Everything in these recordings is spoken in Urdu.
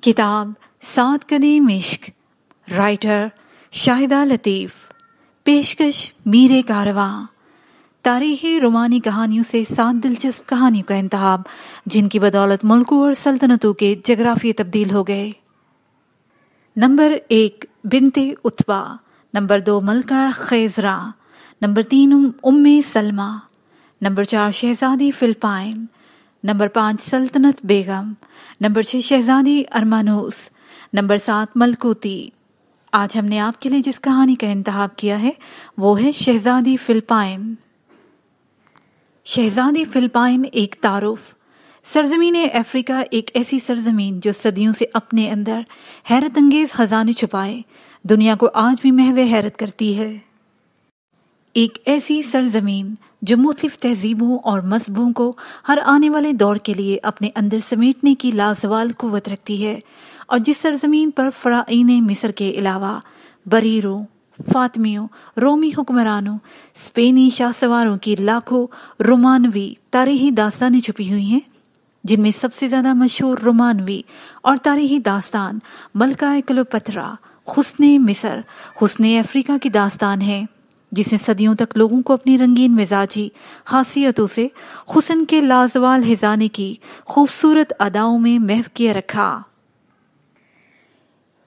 کتاب 7 قدیم عشق، رائٹر شاہدہ لطیف، پیشکش میر کارواں۔ تاریخی رومانی کہانیوں سے 7 دلچسپ کہانیوں کا انتخاب جن کی بدولت ملکوں اور سلطنتوں کے جغرافیے تبدیل ہو گئے۔ نمبر 1 بنت عتبہ، نمبر 2 ملکہ خیزراں، نمبر 3 ام سلمہ، نمبر 4 شہزادی فلپائن، نمبر 5 سلطنت بیگم، نمبر 6 شہزادی ارمانوس، نمبر 7 ملکوتی۔ آج ہم نے آپ کے لیے جس کہانی کا انتخاب کیا ہے وہ ہے شہزادی فلپائن۔ شہزادی فلپائن ایک تعارف۔ سرزمین افریقہ ایک ایسی سرزمین جو صدیوں سے اپنے اندر حیرت انگیز خزانے چھپائے دنیا کو آج بھی محو حیرت کرتی ہے۔ ایک ایسی سرزمین جو مختلف تہذیبوں اور مذہبوں کو ہر آنے والے دور کے لیے اپنے اندر سمیٹنے کی لازوال قوت رکھتی ہے، اور جس سرزمین پر فرعین مصر کے علاوہ بریروں، فاطمیوں، رومی حکمرانوں، اسپینی شاہ سواروں کی لاکھوں رومانوی تاریخی داستانیں چھپی ہوئی ہیں، جن میں سب سے زیادہ مشہور رومانوی اور تاریخی داستان ملکہ کلیوپاترا، حسن مصر، حسن افریقہ کی داستان ہے، جس نے صدیوں تک لوگوں کو اپنی رنگین مزاجی خاصیتوں سے حسن کے لازوال خزانے کی خوبصورت اداؤں میں محو کیے رکھا۔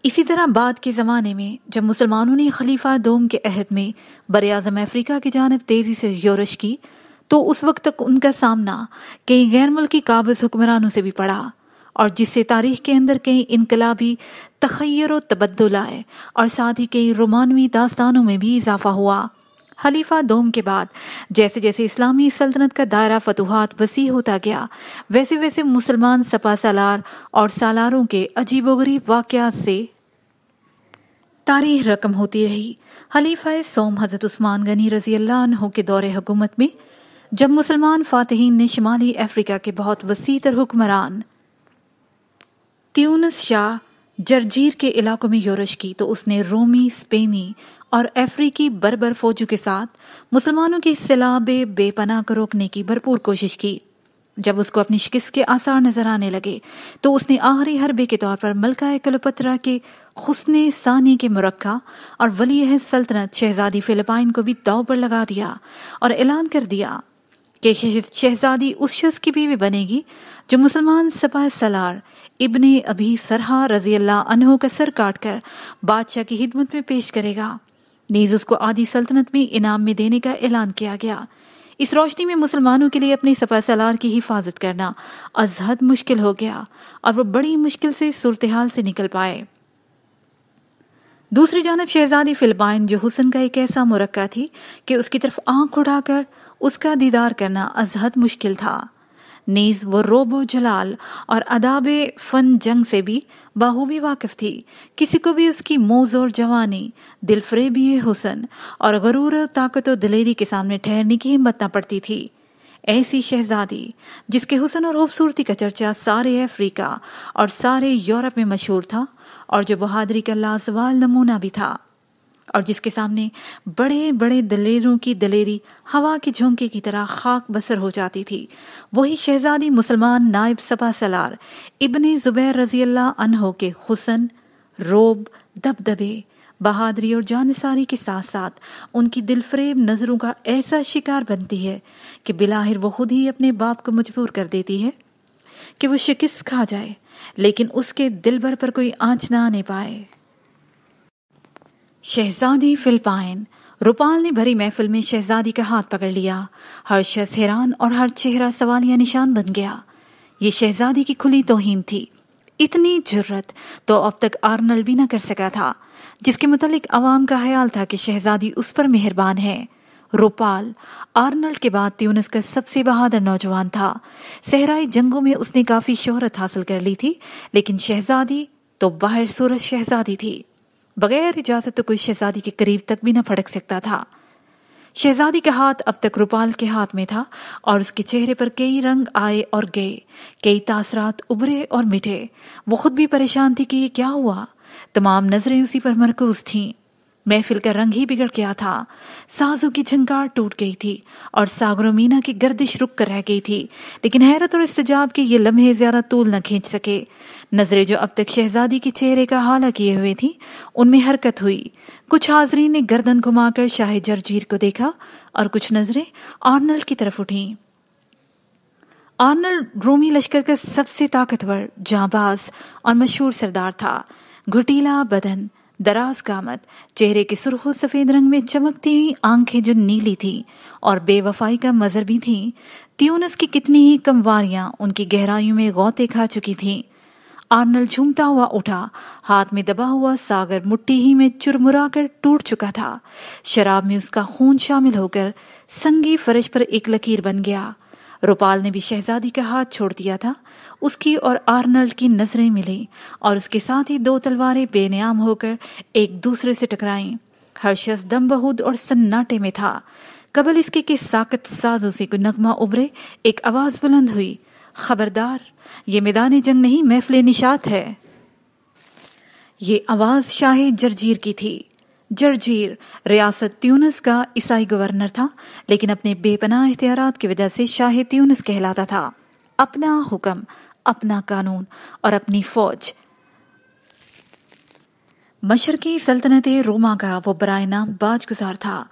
اسی طرح بعد کے زمانے میں جب مسلمانوں نے خلیفہ دوم کے عہد میں براعظم افریقہ کی جانب تیزی سے یورش کی تو اس وقت تک ان کا سامنا کئی غیر ملکی قابض حکمرانوں سے بھی پڑا، اور جس سے تاریخ کے اندر کئی انقلابی تخیر و تبدل آئے اور ساتھ ہی کئی رومانوی داستانوں میں بھی اضافہ ہوا۔ خلیفہ دوم کے بعد جیسے جیسے اسلامی سلطنت کا دائرہ فتوحات وسیع ہوتا گیا، ویسے ویسے مسلمان سپہ سالار اور سالاروں کے عجیب و غریب واقعات سے تاریخ رقم ہوتی رہی۔ خلیفہ سوم حضرت عثمان غنی رضی اللہ عنہ کے دور حکومت میں جب مسلمان فاتحین نے شمالی افریقہ کے بہت وسیع تر حکمران تیونس شاہ جرجیر کے علاقوں میں یورش کی تو اس نے رومی، اسپینی اور افریقی بربر فوجوں کے ساتھ مسلمانوں کی سیلاب بے پناہ کو روکنے کی بھرپور کوشش کی۔ جب اس کو اپنی شکست کے آثار نظر آنے لگے تو اس نے آخری حربے کے طور پر ملکہ کلیوپاترا کے حسن ثانی کے مرکہ اور ولی عہد سلطنت شہزادی فلپائن کو بھی داؤ پر لگا دیا اور اعلان کر دیا کہ شہزادی اس شخص کی بیوی بنے گی جو مسلمان سپہ سالار ابن ابی سرحہ رضی اللہ عنہ کا سر کاٹ کر بادشاہ کی خدمت میں پیش کرے گا۔ نیز اس کو آدھی سلطنت میں انعام میں دینے کا اعلان کیا گیا۔ اس روشنی میں مسلمانوں کے لیے اپنے سپہ سالار کی حفاظت کرنا از حد مشکل ہو گیا اور وہ بڑی مشکل سے صورتحال سے نکل پائے۔ دوسری جانب شہزادی فلپائن جو حسن کا ایک ایسا مرکہ تھی کہ اس کی طرف آنکھ اٹھا کر اس کا دیدار کرنا از حد مشکل تھا، نیز وہ روب و جلال اور آداب فن جنگ سے بھی بخوبی واقف تھی۔ کسی کو بھی اس کی موز اور جوانی، دل فریبی حسن اور غرور و طاقت و دلیری کے سامنے ٹھہرنے کی ہمت نہ پڑتی تھی۔ ایسی شہزادی جس کے حسن اور خوبصورتی کا چرچا سارے افریقہ اور سارے یورپ میں مشہور تھا، اور جو بہادری کا لازوال نمونہ بھی تھا، اور جس کے سامنے بڑے بڑے دلیروں کی دلیری ہوا کے جھونکے کی طرح خاک بسر ہو جاتی تھی، وہی شہزادی مسلمان نائب سپہ سالار ابن زبیر رضی اللہ عنہ کے حسن، روب، دبدبے، بہادری اور جانثاری کے ساتھ ساتھ ان کی دل فریب نظروں کا ایسا شکار بنتی ہے کہ بالآخر وہ خود ہی اپنے باپ کو مجبور کر دیتی ہے کہ وہ شکست کھا جائے لیکن اس کے دل بھر پر کوئی آنچ نہ آنے پائے۔ شہزادی فلپائن۔ روپال نے بھری محفل میں شہزادی کا ہاتھ پکڑ لیا، ہر شخص حیران اور ہر چہرہ سوالیہ نشان بن گیا۔ یہ شہزادی کی کھلی توہین تھی۔ اتنی جرت تو اب تک آرنلڈ بھی نہ کر سکا تھا، جس کے متعلق عوام کا خیال تھا کہ شہزادی اس پر مہربان ہے۔ روپال آرنلڈ کے بعد تیونس کا سب سے بہادر نوجوان تھا۔ صحرائی جنگوں میں اس نے کافی شہرت حاصل کر لی تھی، لیکن شہزادی تو باہر صورت شہزادی تھی، بغیر اجازت تو کوئی شہزادی کے قریب تک بھی نہ پھٹک سکتا تھا۔ شہزادی کا ہاتھ اب تک روپال کے ہاتھ میں تھا، اور اس کے چہرے پر کئی رنگ آئے اور گئے، کئی تاثرات ابھرے اور مٹے۔ وہ خود بھی پریشان تھی کہ یہ کیا ہوا، تمام نظریں اسی پر مرکوز تھیں۔ محفل کا رنگ ہی بگڑ گیا تھا۔ سازوں کی جھنکار ٹوٹ گئی تھی اور ساغر و مینا کی گردش رک کر رہ گئی تھی، لیکن حیرت اور استعجاب کے یہ لمحے زیادہ طول نہ کھینچ سکے۔ نظریں جو اب تک شہزادی کے چہرے کا حالہ کیے ہوئے تھی ان میں حرکت ہوئی۔ کچھ حاضرین نے گردن گھما کر شاہ جرجیر کو دیکھا اور کچھ نظریں آرنلڈ کی طرف اٹھیں۔ آرنلڈ رومی لشکر کا سب سے طاقتور، جانباز اور مشہور سردار تھا۔ گھٹیلا بدن، دراز قامت، چہرے کے سرخ و سفید رنگ میں چمکتی ہوئی آنکھیں جو نیلی تھیں اور بے وفائی کا مظہر بھی تھیں۔ تیونس کی کتنی ہی کمواریاں ان کی گہرائیوں میں غوطے کھا چکی تھیں۔ آرنلڈ جھومتا ہوا اٹھا، ہاتھ میں دبا ہوا ساغر مٹھی ہی میں چرمرا کر ٹوٹ چکا تھا۔ شراب میں اس کا خون شامل ہو کر سنگی فرش پر ایک لکیر بن گیا۔ روپال نے بھی شہزادی کا ہاتھ چھوڑ دیا تھا۔ اس کی اور آرنلڈ کی نظریں ملیں اور اس کے ساتھ ہی دو تلواریں بے نیام ہو کر ایک دوسرے سے ٹکرائیں۔ ہر شخص دم بہود اور سناٹے میں تھا۔ قبل اس کے کہ ساکت سازوں سے کوئی نغمہ ابھرے، ایک آواز بلند ہوئی، خبردار، یہ میدان جنگ نہیں، محفل نشاط ہے۔ یہ آواز شاہ جرجیر کی تھی۔ جرجیر ریاست تیونس کا عیسائی گورنر تھا، لیکن اپنے بے پناہ اختیارات کی وجہ سے شاہ تیونس کہلاتا تھا۔ اپنا حکم، اپنا قانون اور اپنی فوج۔ مشرقی سلطنت روما کا وہ برائے نام باج گزار تھا۔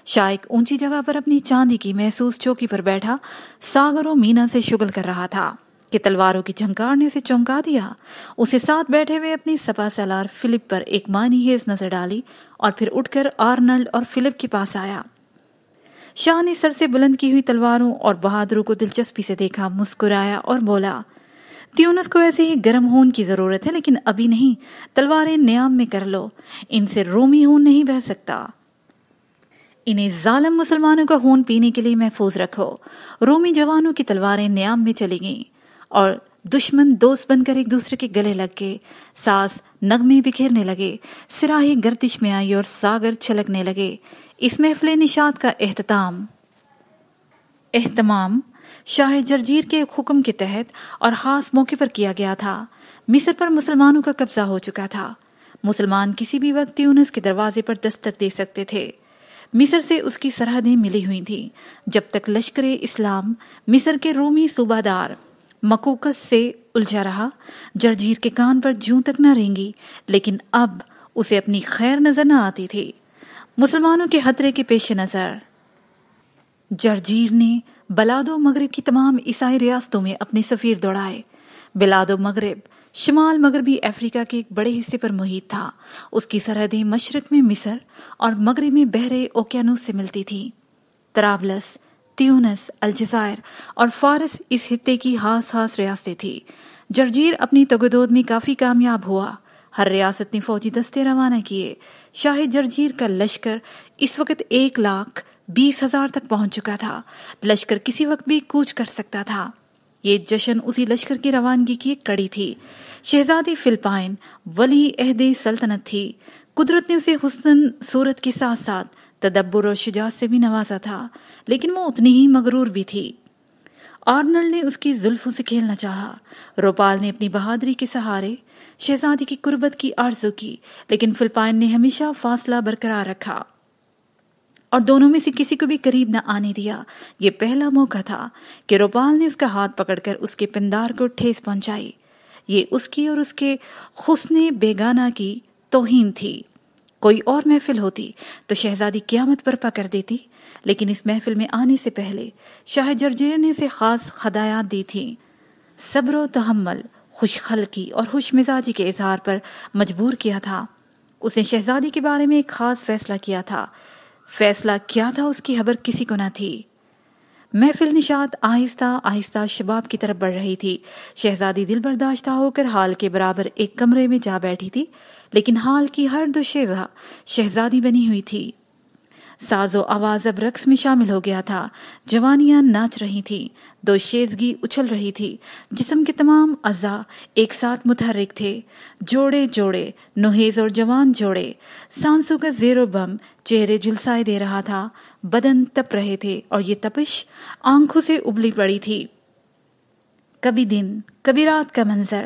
شاہ ایک اونچی جگہ پر اپنی چاندی کی محسوس چوکی پر بیٹھا ساغر و مینا سے شغل کر رہا تھا کہ تلواروں کی جھنکار نے اسے چونکا دیا۔ اسے ساتھ بیٹھے ہوئے اپنی سپہ سالار فلپ پر ایک معنی خیز نظر ڈالی اور پھر اٹھ کر آرنلڈ اور فلپ کے پاس آیا۔ شاہ نے سر سے بلند کی ہوئی تلواروں اور بہادروں کو دلچسپی سے دیکھا، مسکرایا اور بولا، تیونس کو ایسے ہی گرم خون کی ضرورت ہے، لیکن ابھی نہیں۔ تلواریں نیام میں کر لو، ان سے رومی خون نہیں بہہ سکتا۔ انہیں ظالم مسلمانوں کا خون پینے کے لیے محفوظ رکھو۔ رومی جوانوں کی تلواریں نیام میں چلی گئیں اور دشمن دوست بن کر ایک دوسرے کے گلے لگ گئے۔ ساز نغمے بکھیرنے لگے، صراحی گردش میں آئی اور ساغر چھلکنے لگے۔ اس محفل نشاط کا اہتمام شاہ جرجیر کے حکم کے تحت اور خاص موقع پر کیا گیا تھا۔ مصر پر مسلمانوں کا قبضہ ہو چکا تھا۔ مسلمان کسی بھی وقت تیونس کے دروازے پر دستک دے سکتے تھے۔ مصر سے اس کی سرحدیں ملی ہوئی تھیں۔ جب تک لشکر اسلام مصر کے رومی صوبہ دار مکوکس سے الجھا رہا، جرجیر کے کان پر جوں تک نہ رینگی، لیکن اب اسے اپنی خیر نظر نہ آتی تھی۔ مسلمانوں کے خطرے کے پیش نظر جرجیر نے بلاد و مغرب کی تمام عیسائی ریاستوں میں اپنے سفیر دوڑائے۔ بلاد و مغرب شمال مغربی افریقہ کے ایک بڑے حصے پر محیط تھا۔ اس کی سرحدیں مشرق میں مصر اور مغرب میں بحر اوقیانوس سے ملتی تھیں۔ طرابلس، تیونس، الجزائر اور فارس اس خطے کی خاص ریاستیں تھیں۔ جرجیر اپنی تگودود میں کافی کامیاب ہوا۔ ہر ریاست نے فوجی دستے روانہ کیے۔ شاہ جرجیر کا لشکر اس وقت 1,20,000 تک پہنچ چکا تھا۔ لشکر کسی وقت بھی کوچ کر سکتا تھا۔ یہ جشن اسی لشکر کی روانگی کی ایک کڑی تھی۔ شہزادی فلپائن ولی عہد سلطنت تھی۔ قدرت نے اسے حسن صورت کے ساتھ ساتھ تدبر اور شجاعت سے بھی نوازا تھا، لیکن وہ اتنی ہی مغرور بھی تھی۔ آرنلڈ نے اس کی زلفوں سے کھیلنا چاہا۔ روپال نے اپنی بہادری کے سہارے شہزادی کی قربت کی آرزو کی، لیکن فلپائن نے ہمیشہ فاصلہ برقرار رکھا اور دونوں میں سے کسی کو بھی قریب نہ آنے دیا۔ یہ پہلا موقع تھا کہ روپال نے اس کا ہاتھ پکڑ کر اس کے پندار کو ٹھیس پہنچائی۔ یہ اس کی اور اس کے حسن بیگانہ کی توہین تھی۔ کوئی اور محفل ہوتی تو شہزادی قیامت برپا کر دیتی، لیکن اس محفل میں آنے سے پہلے شاہ جرجیر نے اسے خاص ہدایات دی تھیں۔ صبر و تحمل، خوش خلقی اور خوش مزاجی کے اظہار پر مجبور کیا تھا۔ اس نے شہزادی کے بارے میں ایک خاص فیصلہ کیا تھا۔ فیصلہ کیا تھا اس کی خبر کسی کو نہ تھی۔ محفل نشاط آہستہ آہستہ شباب کی طرف بڑھ رہی تھی۔ شہزادی دل برداشتہ ہو کر حال کے برابر ایک کمرے میں جا بیٹھی تھی، لیکن حال کی ہر دو شیزہ شہزادی بنی ہوئی تھی۔ ساز و آواز اب رقص میں شامل ہو گیا تھا۔ جوانیاں ناچ رہی تھیں، دو شیزگی اچھل رہی تھی، جسم کے تمام اعضاء ایک ساتھ متحرک تھے۔ جوڑے جوڑے، نوحیز اور جوان جوڑے، سانسوں کا زیر و بم چہرے جلسائے دے رہا تھا، بدن تپ رہے تھے اور یہ تپش آنکھوں سے ابلی پڑی تھی۔ کبھی دن کبھی رات کا منظر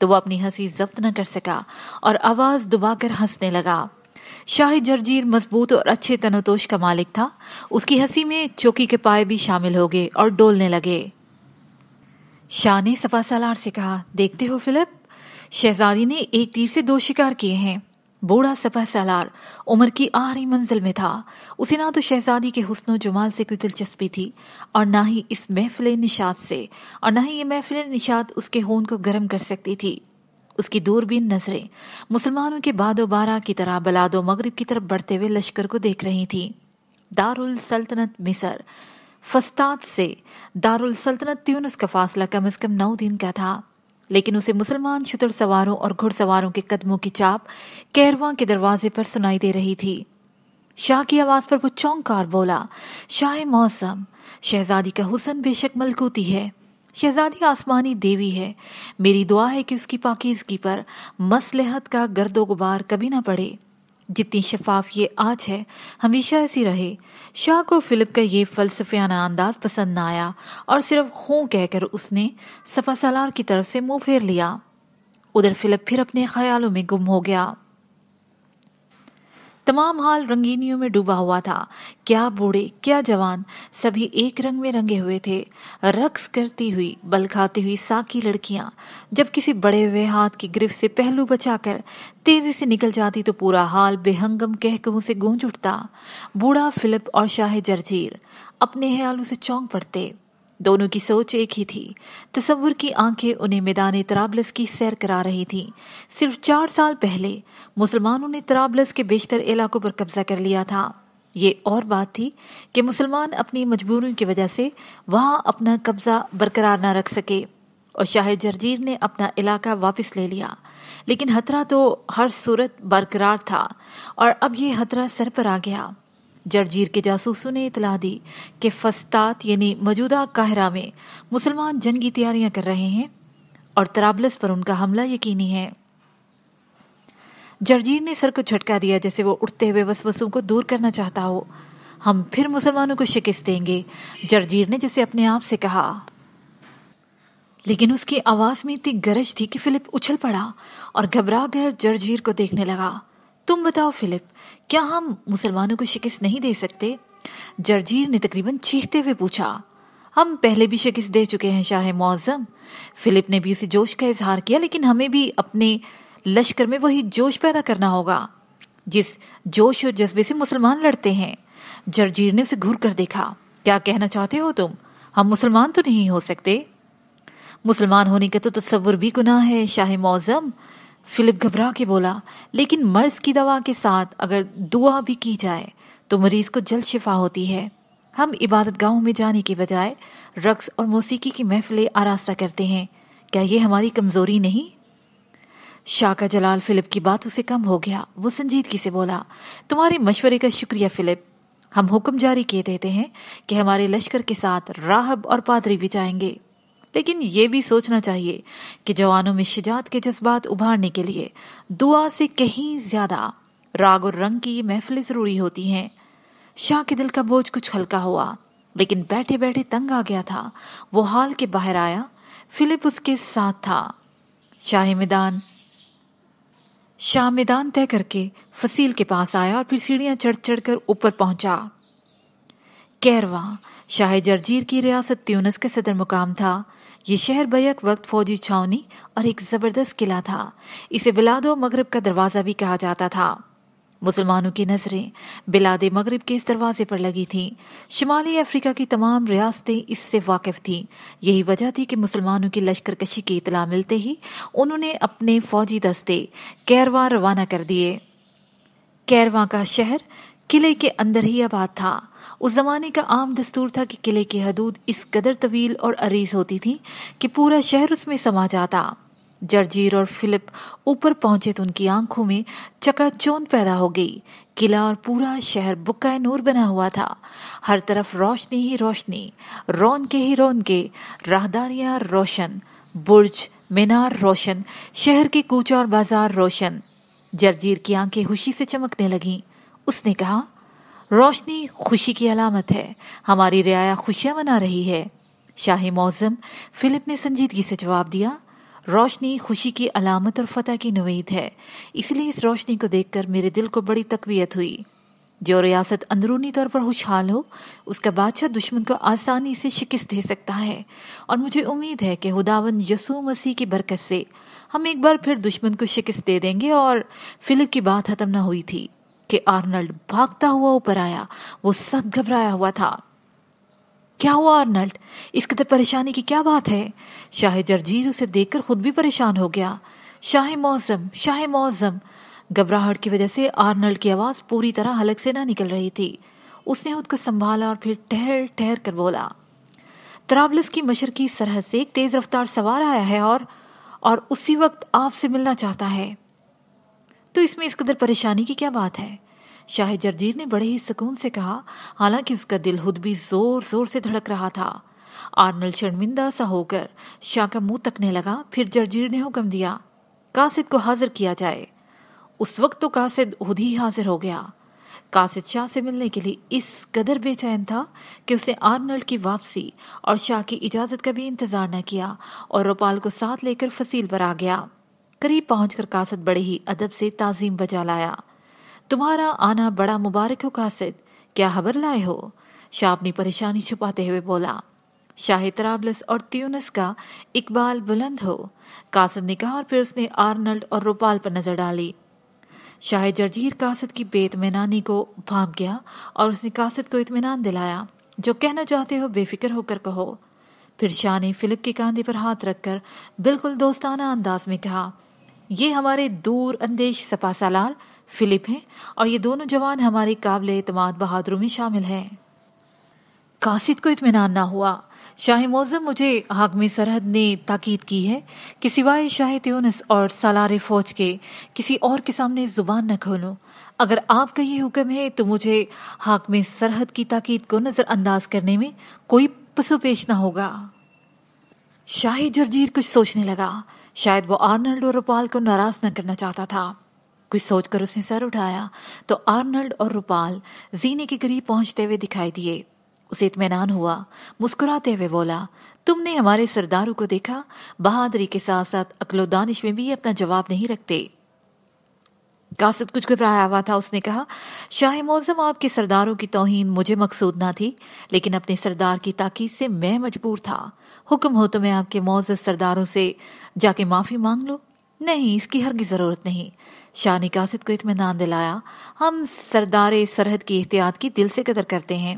تو وہ اپنی ہنسی ضبط نہ کر سکا اور آواز دبا کر ہنسنے لگا۔ شاہ جرجیر مضبوط اور اچھے تنوتوش کا مالک تھا۔ اس کی ہنسی میں چوکی کے پائے بھی شامل ہو گئے اور ڈولنے لگے۔ شاہ نے سپہ سالار سے کہا، دیکھتے ہو فلپ، شہزادی نے ایک تیر سے 2 شکار کیے ہیں۔ بوڑھا سپہ سالار عمر کی آخری منزل میں تھا۔ اسے نہ تو شہزادی کے حسن و جمال سے کوئی دلچسپی تھی اور نہ ہی اس محفل نشاط سے، اور نہ ہی یہ محفل نشاط اس کے خون کو گرم کر سکتی تھی۔ اس کی دوربین نظریں مسلمانوں کے باد و بارہ کی طرح بلاد و مغرب کی طرف بڑھتے ہوئے لشکر کو دیکھ رہی تھی۔ دارالسلطنت مصر فسطاط سے دارالسلطنت تیونس کا فاصلہ کم از کم 9 دن کا تھا، لیکن اسے مسلمان شتر سواروں اور گھڑ سواروں کے قدموں کی چاپ کیرواں کے دروازے پر سنائی دے رہی تھی۔ شاہ کی آواز پر وہ چونک کر بولا، شاہ معظم، شہزادی کا حسن بے شک ملکوتی ہے، شہزادی آسمانی دیوی ہے، میری دعا ہے کہ اس کی پاکیزگی پر مصلحت کا گرد و غبار کبھی نہ پڑے، جتنی شفاف یہ آج ہے ہمیشہ ایسی رہے۔ شاہ کو فلپ کا یہ فلسفیانہ انداز پسند نہ آیا اور صرف خوں کہہ کر اس نے سپہ سالار کی طرف سے منہ پھیر لیا۔ ادھر فلپ پھر اپنے خیالوں میں گم ہو گیا۔ تمام حال رنگینیوں میں ڈوبا ہوا تھا۔ کیا بوڑھے کیا جوان، سبھی ایک رنگ میں رنگے ہوئے تھے۔ رقص کرتی ہوئی بل کھاتی ہوئی ساکی لڑکیاں جب کسی بڑے ہوئے ہاتھ کی گرفت سے پہلو بچا کر تیزی سے نکل جاتی تو پورا حال بے ہنگم کہکہوں سے گونج اٹھتا۔ بوڑھا فلپ اور شاہ جرجیر اپنے خیالوں سے چونک پڑتے۔ دونوں کی سوچ ایک ہی تھی۔ تصور کی آنکھیں انہیں میدان طرابلس کی سیر کرا رہی تھیں۔ صرف 4 سال پہلے مسلمانوں نے طرابلس کے بیشتر علاقوں پر قبضہ کر لیا تھا۔ یہ اور بات تھی کہ مسلمان اپنی مجبوریوں کی وجہ سے وہاں اپنا قبضہ برقرار نہ رکھ سکے اور شاہ جرجیر نے اپنا علاقہ واپس لے لیا، لیکن خطرہ تو ہر صورت برقرار تھا اور اب یہ خطرہ سر پر آ گیا۔ جرجیر کے جاسوسوں نے اطلاع دی کہ فسطاط یعنی موجودہ قاہرہ میں مسلمان جنگی تیاریاں کر رہے ہیں اور طرابلس پر ان کا حملہ یقینی ہے۔ جرجیر نے سر کو جھٹکا دیا جیسے وہ اٹھتے ہوئے وسوسوں کو دور کرنا چاہتا ہو۔ ہم پھر مسلمانوں کو شکست دیں گے، جرجیر نے جیسے اپنے آپ سے کہا، لیکن اس کی آواز میں اتنی گرج تھی کہ فلپ اچھل پڑا اور گھبرا کر جرجیر کو دیکھنے لگا۔ تم بتاؤ فلپ، کیا ہم مسلمانوں کو شکست نہیں دے سکتے؟ جرجیر نے تقریباً چیختے ہوئے پوچھا۔ ہم پہلے بھی شکست دے چکے ہیں شاہ معظم۔ فلپ نے بھی اسے جوش کا اظہار کیا، لیکن ہمیں بھی اپنے لشکر میں وہی جوش پیدا کرنا ہوگا جس جوش اور جذبے سے مسلمان لڑتے ہیں۔ جرجیر نے اسے گھور کر دیکھا۔ کیا کہنا چاہتے ہو تم؟ ہم مسلمان تو نہیں ہو سکتے؟ مسلمان ہونے کا تو تصور بھی گناہ ہے شاہ معظم، فلپ گھبرا کے بولا، لیکن مرض کی دوا کے ساتھ اگر دعا بھی کی جائے تو مریض کو جلد شفا ہوتی ہے۔ ہم عبادت گاہوں میں جانے کے بجائے رقص اور موسیقی کی محفلیں آراستہ کرتے ہیں، کیا یہ ہماری کمزوری نہیں؟ شاہ کا جلال فلپ کی باتوں سے کم ہو گیا۔ وہ سنجیدگی سے بولا، تمہارے مشورے کا شکریہ فلپ، ہم حکم جاری کیے دیتے ہیں کہ ہمارے لشکر کے ساتھ راہب اور پادری بھی جائیں گے، لیکن یہ بھی سوچنا چاہیے کہ جوانوں میں شجاعت کے جذبات ابھارنے کے لیے دعا سے کہیں زیادہ راگ اور رنگ کی یہ محفلیں ضروری ہوتی ہیں۔ شاہ کے دل کا بوجھ کچھ ہلکا ہوا، لیکن بیٹھے بیٹھے تنگ آ گیا تھا۔ وہ حال کے باہر آیا، فلپ اس کے ساتھ تھا۔ شاہ میدان طے کر کے فصیل کے پاس آیا اور پھر سیڑھیاں چڑھ چڑھ کر اوپر پہنچا۔ کیرواں شاہ جرجیر کی ریاست تیونس کا صدر مقام تھا۔ یہ شہر بیک وقت فوجی چھاونی اور ایک زبردست قلعہ تھا۔ اسے بلاد و مغرب کا دروازہ بھی کہا جاتا تھا۔ مسلمانوں کی نظریں بلاد مغرب کے اس دروازے پر لگی تھیں۔ شمالی افریقہ کی تمام ریاستیں اس سے واقف تھیں۔ یہی وجہ تھی کہ مسلمانوں کی لشکر کشی کی اطلاع ملتے ہی انہوں نے اپنے فوجی دستے کیرواں روانہ کر دیے۔ کیرواں کا شہر قلعے کے اندر ہی آباد تھا۔ اس زمانے کا عام دستور تھا کہ قلعے کی حدود اس قدر طویل اور عریض ہوتی تھی کہ پورا شہر اس میں سما جاتا۔ جرجیر اور فلپ اوپر پہنچے تو ان کی آنکھوں میں چکا چوند پیدا ہو گئی۔ قلعہ اور پورا شہر بکائے نور بنا ہوا تھا۔ ہر طرف روشنی ہی روشنی، رونقیں ہی رونقیں، راہداریاں روشن، برج مینار روشن، شہر کے کوچے اور بازار روشن۔ جرجیر کی آنکھیں خوشی سے چمکنے لگیں۔ اس نے کہا، روشنی خوشی کی علامت ہے، ہماری رعایا خوشیاں منا رہی ہے۔ شاہ معظم، فلپ نے سنجیدگی سے جواب دیا، روشنی خوشی کی علامت اور فتح کی نوید ہے، اس لیے اس روشنی کو دیکھ کر میرے دل کو بڑی تقویت ہوئی۔ جو ریاست اندرونی طور پر خوشحال ہو، اس کا بادشاہ دشمن کو آسانی سے شکست دے سکتا ہے، اور مجھے امید ہے کہ خداوند یسوع مسیح کی برکت سے ہم ایک بار پھر دشمن کو شکست دے دیں گے۔ اور فلپ کی بات ختم نہ ہوئی تھی کہ آرنلڈ بھاگتا ہوا اوپر آیا۔ وہ سخت گھبرایا ہوا تھا۔ کیا ہوا آرنلڈ؟ اس قدر پریشانی کی کیا بات ہے؟ شاہ جرجیر اسے دیکھ کر خود بھی پریشان ہو گیا۔ شاہ معظم، شاہ معظم! گھبراہٹ کی وجہ سے آرنلڈ کی آواز پوری طرح حلق سے نہ نکل رہی تھی۔ اس نے خود کو سنبھالا اور پھر ٹھہر ٹھہر کر بولا، طرابلس کی مشرقی سرحد سے ایک تیز رفتار سوار آیا ہے اور اسی وقت آپ سے ملنا چاہتا ہے۔ تو اس میں اس قدر پریشانی کی کیا بات ہے؟ شاہ جرجیر نے بڑے ہی سکون سے کہا، حالانکہ اس کا دل خود بھی زور زور سے دھڑک رہا تھا۔ آرنلڈ شرمندہ سا ہو کر شاہ کا منہ تکنے لگا۔ پھر جرجیر نے حکم دیا، قاصد کو حاضر کیا جائے۔ اس وقت تو قاصد خود ہی حاضر ہو گیا۔ قاصد شاہ سے ملنے کے لیے اس قدر بے چین تھا کہ اس نے آرنلڈ کی واپسی اور شاہ کی اجازت کا بھی انتظار نہ کیا اور روپال کو ساتھ لے کر فصیل پر آ گیا۔ قریب پہنچ کر قاصد بڑے ہی ادب سے تعظیم بجا لایا۔ تمہارا آنا بڑا مبارک ہو قاصد، کیا خبر لائے ہو؟ شاہ اپنی پریشانی چھپاتے ہوئے بولا۔ شاہ طرابلس اور تیونس کا اقبال بلند ہو، قاصد نے کہا، اور پھر اس نے آرنلڈ اور روپال پر نظر ڈالی۔ شاہ جرجیر قاصد کی بے اطمینانی کو بھانپ گیا اور اس نے قاصد کو اطمینان دلایا، جو کہنا چاہتے ہو بے فکر ہو کر کہو۔ پھر شاہ نے فلپ کے کاندھے پر ہاتھ رکھ کر بالکل دوستانہ انداز میں کہا، یہ ہمارے دور اندیش سپہ سالار فلپ ہیں، اور یہ دونوں جوان ہمارے قابل اعتماد بہادروں میں شامل ہیں۔ قاصد کو اطمینان نہ ہوا۔ شاہ معظم، مجھے حاکم سرحد نے تاکید کی ہے کہ سوائے شاہ تیونس اور سالار فوج کے کسی اور کے سامنے زبان نہ کھولوں۔ اگر آپ کا یہ حکم ہے تو مجھے حاکم سرحد کی تاکید کو نظر انداز کرنے میں کوئی پسو پیش نہ ہوگا۔ شاہ جرجیر کچھ سوچنے لگا۔ شاید وہ آرنلڈ اور روپال کو ناراض نہ کرنا چاہتا تھا۔ کچھ سوچ کر اس نے سر اٹھایا تو آرنلڈ اور روپال زینے کے قریب پہنچتے ہوئے دکھائی دیے۔ اسے اطمینان ہوا، مسکراتے ہوئے بولا، تم نے ہمارے سرداروں کو دیکھا؟ بہادری کے ساتھ ساتھ عقل و دانش میں بھی اپنا جواب نہیں رکھتے۔ قاصد کچھ گھبرایا ہوا تھا۔ اس نے کہا، شاہ معظم، آپ کے سرداروں کی توہین مجھے مقصود نہ تھی، لیکن اپنے سردار کی تاکید سے میں مجبور تھا۔ حکم ہو تو میں آپ کے معزز سرداروں سے جا کے معافی مانگ لوں؟ نہیں، اس کی ہرگز ضرورت نہیں۔ شاہ نے قاصد کو اطمینان دلایا، ہم سردار سرحد کی احتیاط کی دل سے قدر کرتے ہیں۔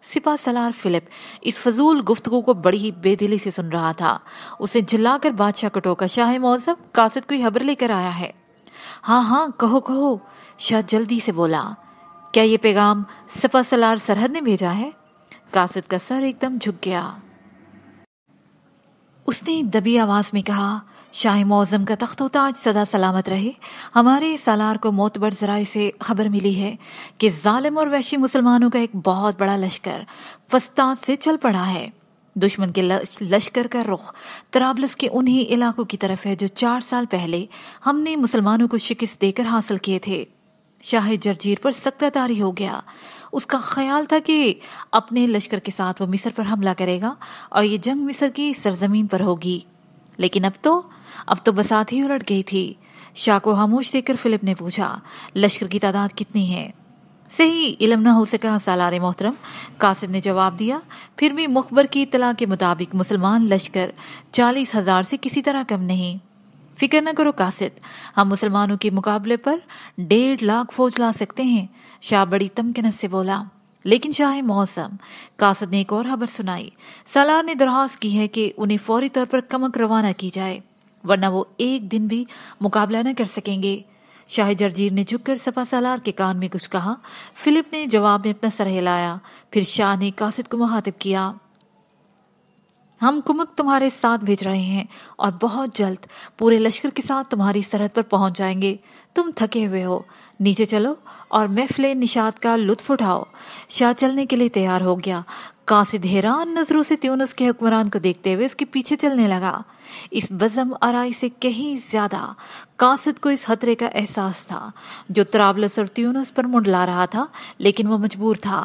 سپہ سالار فلپ اس فضول گفتگو کو بڑی ہی بے دلی سے سن رہا تھا۔ اسے جھلا کر بادشاہ کو ٹوکا، شاہ معظم، قاصد کوئی خبر لے کر آیا ہے۔ ہاں ہاں، کہو کہو، شاہ جلدی سے بولا۔ کیا یہ پیغام سپہ سالار سرحد نے بھیجا ہے؟ قاصد کا سر ایک دم جھک گیا۔ اس نے دبی آواز میں کہا، شاہ معظم کا تخت و تاج سدا سلامت رہے، ہمارے سالار کو معتبر ذرائع سے خبر ملی ہے کہ ظالم اور وحشی مسلمانوں کا ایک بہت بڑا لشکر فسطاط سے چل پڑا ہے۔ دشمن کے لشکر کا رخ طرابلس کے انہی علاقوں کی طرف ہے جو 4 سال پہلے ہم نے مسلمانوں کو شکست دے کر حاصل کیے تھے۔ شاہ جرجیر پر سکتہ طاری ہو گیا۔ اس کا خیال تھا کہ اپنے لشکر کے ساتھ وہ مصر پر حملہ کرے گا اور یہ جنگ مصر کی سرزمین پر ہوگی، لیکن اب تو بساط ہی الٹ گئی تھی۔ شاہ کو خاموش دیکھ کر فلپ نے پوچھا، لشکر کی تعداد کتنی ہے؟ صحیح علم نہ ہو سکا سالار محترم، قاصد نے جواب دیا۔ پھر بھی مخبر کی اطلاع کے مطابق مسلمان لشکر 40,000 سے کسی طرح کم نہیں۔ فکر نہ کرو قاصد، ہم مسلمانوں کے مقابلے پر 1.5 لاکھ فوج لا سکتے ہیں، شاہ بڑی تمکنت سے بولا۔ لیکن شاہ معظم، قاصد نے ایک اور خبر سنائی، سالار نے درخواست کی ہے کہ انہیں فوری طور پر کمک روانہ کی جائے، ورنہ وہ ایک دن بھی مقابلہ نہ کر سکیں گے۔ شاہ جرجیر نے جھک کر سپہ سالار کے کان میں کچھ کہا۔ فلپ نے جواب میں اپنا سر ہلایا۔ پھر شاہ نے قاصد کو مخاطب کیا، ہم کمک تمہارے ساتھ بھیج رہے ہیں اور بہت جلد پورے لشکر کے ساتھ تمہاری سرحد پر پہنچ جائیں گے۔ تم تھکے ہوئے ہو، نیچے چلو اور محفل نشاط کا لطف اٹھاؤ۔ شاہ چلنے کے لیے تیار ہو گیا۔ قاصد حیران نظروں سے تیونس کے حکمران کو دیکھتے ہوئے اس کے پیچھے چلنے لگا۔ اس بزم آرائی سے کہیں زیادہ قاصد کو اس خطرے کا احساس تھا جو طرابلس اور تیونس پر منڈلا رہا تھا، لیکن وہ مجبور تھا۔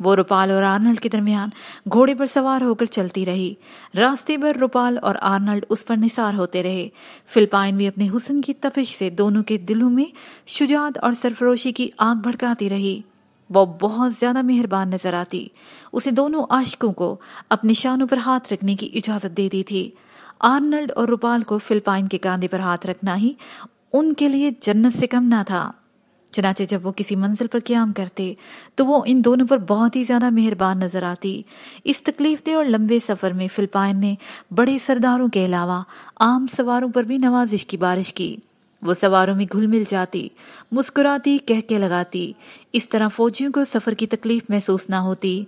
وہ روپال اور آرنلڈ کے درمیان گھوڑے پر سوار ہو کر چلتی رہی۔ راستے پر روپال اور آرنلڈ اس پر نثار ہوتے رہے۔ فلپائن بھی اپنے حسن کی تپش سے دونوں کے دلوں میں شجاعت اور سرفروشی کی آگ بھڑکاتی رہی۔ وہ بہت زیادہ مہربان نظر آتی، اسے دونوں عاشقوں کو اپنے شانوں پر ہاتھ رکھنے کی اجازت دیتی تھی۔ آرنلڈ اور روپال کو فلپائن کے کاندھے پر ہاتھ رکھنا ہی ان کے لیے جنت سے کم نہ تھا۔ چنانچہ جب وہ کسی منزل پر قیام کرتے تو وہ ان دونوں پر بہت ہی زیادہ مہربان نظر آتی۔ اس تکلیف دہ اور لمبے سفر میں فلپائن نے بڑے سرداروں کے علاوہ عام سواروں پر بھی نوازش کی بارش کی۔ وہ سواروں میں گھل مل جاتی، مسکراتی، کہکے لگاتی۔ اس طرح فوجیوں کو سفر کی تکلیف محسوس نہ ہوتی۔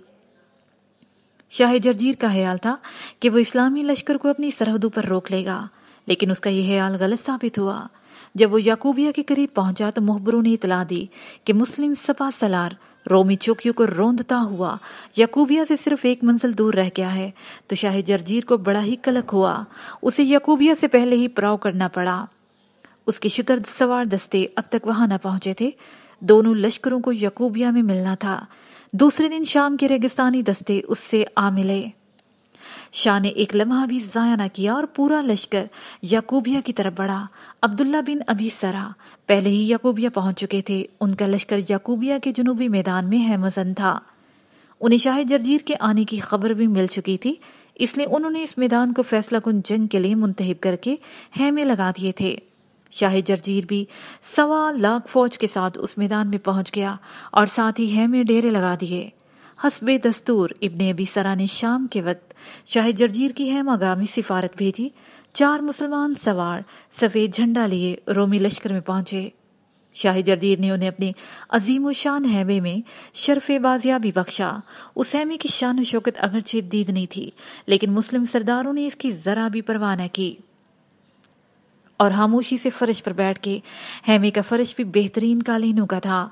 شاہ جرجیر کا خیال تھا کہ وہ اسلامی لشکر کو اپنی سرحدوں پر روک لے گا، لیکن اس کا یہ خیال غلط ثابت ہوا۔ جب وہ یعقوبیہ کے قریب پہنچا تو مخبروں نے اطلاع دی کہ مسلم سپہ سالار رومی چوکیوں کو روندتا ہوا یعقوبیہ سے صرف ایک منزل دور رہ گیا ہے، تو شاہ جرجیر کو بڑا ہی قلق ہوا۔ اسے یعقوبیہ سے پہلے ہی پڑاؤ کرنا پڑا۔ اس کے شتر سوار دستے اب تک وہاں نہ پہنچے تھے۔ دونوں لشکروں کو یعقوبیہ میں ملنا تھا۔ دوسرے دن شام کے ریگستانی دستے اس سے آ ملے۔ شاہ نے ایک لمحہ بھی ضائع نہ کیا اور پورا لشکر یعقوبیہ کی طرف بڑھا۔ عبداللہ بن ابی سرح پہلے ہی یعقوبیہ پہنچ چکے تھے۔ ان کا لشکر یعقوبیہ کے جنوبی میدان میں ہیمزن تھا۔ انہیں شاہ جرجیر کے آنے کی خبر بھی مل چکی تھی، اس لیے انہوں نے اس میدان کو فیصلہ کن جنگ کے لیے منتخب کر کے خیمے لگا دیے تھے۔ شاہ جرجیر بھی 1.25 لاکھ فوج کے ساتھ اس میدان میں پہنچ گیا اور ساتھ ہی خیمے ڈیرے لگا دیے۔ حسب دستور ابن ابی سرح نے شام کے وقت شاہ جرجیر کی خیمہ گاہ میں سفارت بھیجی۔ 4 مسلمان سوار سفید جھنڈا لیے رومی لشکر میں پہنچے۔ شاہ جرجیر نے انہیں اپنے عظیم و شان خیمے میں شرف بازیابی بخشا۔ اس خیمے کی شان و شوکت اگرچہ دیدنی تھی، لیکن مسلم سرداروں نے اس کی ذرا بھی پرواہ نہ کی اور خاموشی سے فرش پر بیٹھ کے خیمے کا فرش بھی بہترین قالینوں کا تھا۔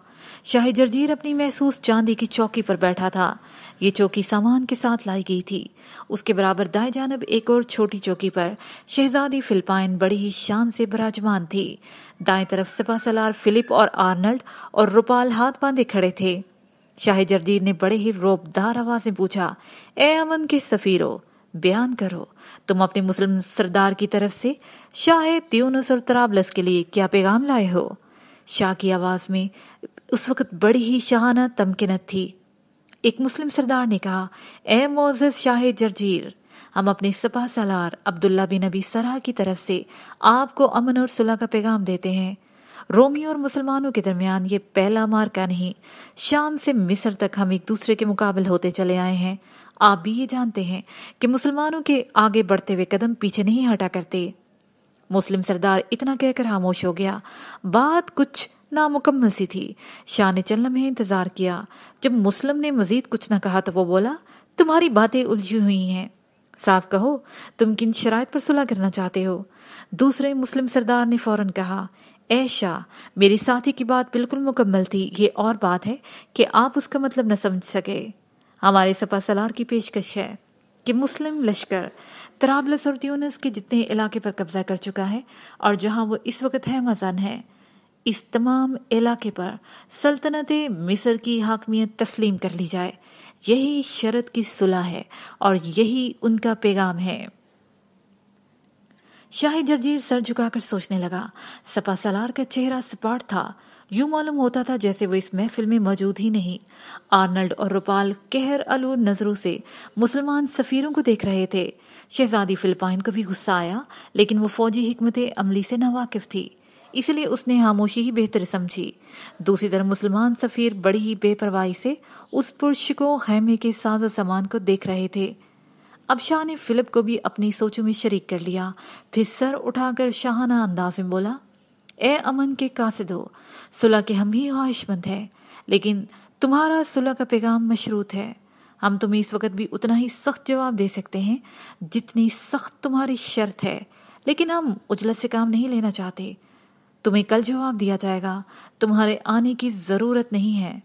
شاہ جرجیر اپنی محسوس چاندی کی چوکی پر بیٹھا تھا۔ یہ چوکی سامان کے ساتھ لائی گئی تھی۔ اس کے برابر دائیں جانب ایک اور چھوٹی چوکی پر شہزادی فلپائن بڑی ہی شان سے براجمان تھی۔ دائیں طرف سپہ سالار فلپ اور آرنلڈ اور روپال ہاتھ باندھے کھڑے تھے۔ شاہ جرجیر نے بڑے ہی رعبدار آواز میں پوچھا، اے امن کے سفیرو، بیان کرو، تم اپنے مسلم سردار کی طرف سے شاہ تیونس اور طرابلس کے لیے کیا پیغام لائے ہو؟ شاہ کی آواز میں اس وقت بڑی ہی شاہانہ تمکنت تھی۔ ایک مسلم سردار نے کہا، اے معزز شاہ جرجیر، ہم اپنے سپہ سالار عبداللہ بن ابی سرح کی طرف سے آپ کو امن اور صلح کا پیغام دیتے ہیں۔ رومی اور مسلمانوں کے درمیان یہ پہلا مارکا نہیں، شام سے مصر تک ہم ایک دوسرے کے مقابل ہوتے چلے آئے ہیں۔ آپ بھی یہ جانتے ہیں کہ مسلمانوں کے آگے بڑھتے ہوئے قدم پیچھے نہیں ہٹا کرتے۔ مسلم سردار اتنا کہہ کر خاموش ہو گیا۔ بات کچھ نامکمل سی تھی۔ شاہ نے چند لمحے انتظار کیا۔ جب مسلم نے مزید کچھ نہ کہا تو وہ بولا، تمہاری باتیں الجھی ہوئی ہیں، صاف کہو تم کن شرائط پر صلح کرنا چاہتے ہو؟ دوسرے مسلم سردار نے فوراً کہا، اے شاہ، میری ساتھی کی بات بالکل مکمل تھی، یہ اور بات ہے کہ آپ اس کا مطلب نہ سمجھ سکے۔ ہمارے سپہ سالار کی پیشکش ہے کہ مسلم لشکر طرابلس اور تیونس کے جتنے علاقے پر قبضہ کر چکا ہے اور جہاں وہ اس وقت خیمہ ہے، اس تمام علاقے پر سلطنت مصر کی حاکمیت تسلیم کر لی جائے۔ یہی شرط کی صلح ہے اور یہی ان کا پیغام ہے۔ شاہ جرجیر سر جھکا کر سوچنے لگا۔ سپہ سالار کا چہرہ سپاٹ تھا، یوں معلوم ہوتا تھا جیسے وہ اس محفل میں موجود ہی نہیں۔ آرنلڈ اور روپال قہر آلود نظروں سے مسلمان سفیروں کو دیکھ رہے تھے۔ شہزادی فلپائن کو بھی غصہ آیا، لیکن وہ فوجی حکمت عملی سے ناواقف تھی، اس لیے اس نے خاموشی ہی بہتر سمجھی۔ دوسری طرف مسلمان سفیر بڑی ہی بے پرواہی سے اس پرشکو خیمے کے ساز و سامان کو دیکھ رہے تھے۔ اب شاہ نے فلپ کو بھی اپنی سوچوں میں شریک کر لیا، پھر سر اٹھا کر شاہانہ انداز میں بولا، اے امن کے قاصدو، صلح کے ہم ہی خواہش مند ہیں، لیکن تمہارا صلح کا پیغام مشروط ہے۔ ہم تمہیں اس وقت بھی اتنا ہی سخت جواب دے سکتے ہیں جتنی سخت تمہاری شرط ہے، لیکن ہم عجلت سے کام نہیں لینا چاہتے۔ تمہیں کل جواب دیا جائے گا، تمہارے آنے کی ضرورت نہیں ہے۔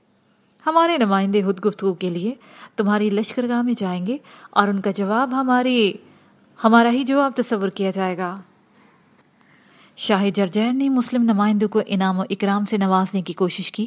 ہمارے نمائندے خود گفتگو کے لیے تمہاری لشکرگاہ میں جائیں گے اور ان کا جواب ہمارا ہی جواب تصور کیا جائے گا۔ شاہ جرجیر نے مسلم نمائندوں کو انعام و اکرام سے نوازنے کی کوشش کی،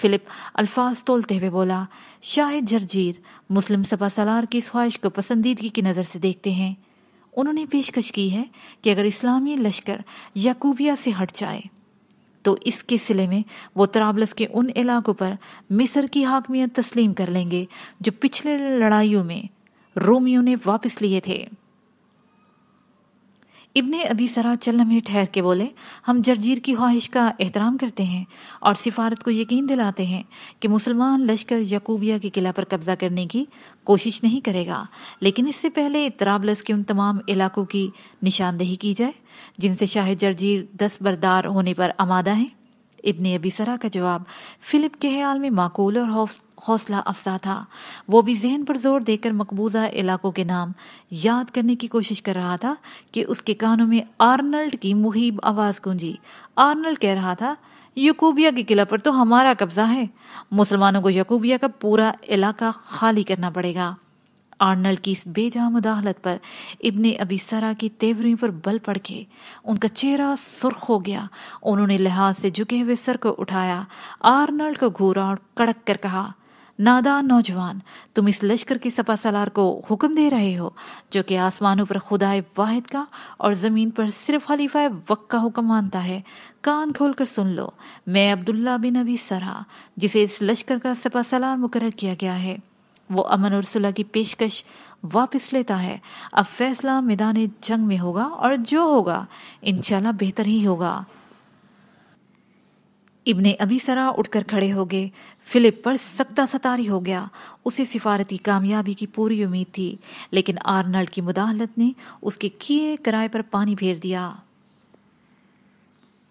فلپ الفاظ تولتے ہوئے بولا، شاہ جرجیر مسلم سپہ سالار کی اس خواہش کو پسندیدگی کی نظر سے دیکھتے ہیں۔ انہوں نے پیشکش کی ہے کہ اگر اسلامی لشکر یعقوبیہ سے ہٹ جائے تو اس کے صلے میں وہ طرابلس کے ان علاقوں پر مصر کی حاکمیت تسلیم کر لیں گے جو پچھلے لڑائیوں میں رومیوں نے واپس لیے تھے۔ ابن ابی سرا چند لمحے ٹھہر کے بولے، ہم جرجیر کی خواہش کا احترام کرتے ہیں اور سفارت کو یقین دلاتے ہیں کہ مسلمان لشکر یعقوبیہ کے قلعہ پر قبضہ کرنے کی کوشش نہیں کرے گا، لیکن اس سے پہلے طرابلس کے ان تمام علاقوں کی نشاندہی کی جائے جن سے شاہ جرجیر دستبردار ہونے پر آمادہ ہیں۔ ابن ابی سرا کا جواب فلپ کے خیال میں معقول اور حوصلہ افزا تھا۔ وہ بھی ذہن پر زور دے کر مقبوضہ علاقوں کے نام یاد کرنے کی کوشش کر رہا تھا کہ اس کے کانوں میں آرنلڈ کی مہیب آواز گونجی۔ آرنلڈ کہہ رہا تھا، یعقوبیہ کے قلعہ پر تو ہمارا قبضہ ہے، مسلمانوں کو یعقوبیہ کا پورا علاقہ خالی کرنا پڑے گا۔ آرنلڈ کی اس بے جا مداخلت پر ابن ابی سرا کی تیوریوں پر بل پڑ کے ان کا چہرہ سرخ ہو گیا۔ انہوں نے لحاظ سے جھکے ہوئے سر کو اٹھایا، آرنلڈ کو گھورا اور کڑک کر کہا، نادان نوجوان، تم اس لشکر کے سپہ سالار کو حکم دے رہے ہو جو کہ آسمانوں پر خدائے واحد کا اور زمین پر صرف خلیفہ وقت کا حکم مانتا ہے۔ کان کھول کر سن لو، میں عبداللہ بن ابی سرا جسے اس لشکر کا سپہ سالار مقرر کیا گیا ہے، وہ امن اور صلح کی پیشکش واپس لیتا ہے۔ اب فیصلہ میدان جنگ میں ہوگا اور جو ہوگا انشاءاللہ بہتر ہی ہوگا۔ ابن ابی سرا اٹھ کر کھڑے ہو گئے۔ فلپ پر سکتہ ستاری ہو گیا۔ اسے سفارتی کامیابی کی پوری امید تھی، لیکن آرنلڈ کی مداخلت نے اس کے کیے کرائے پر پانی پھیر دیا۔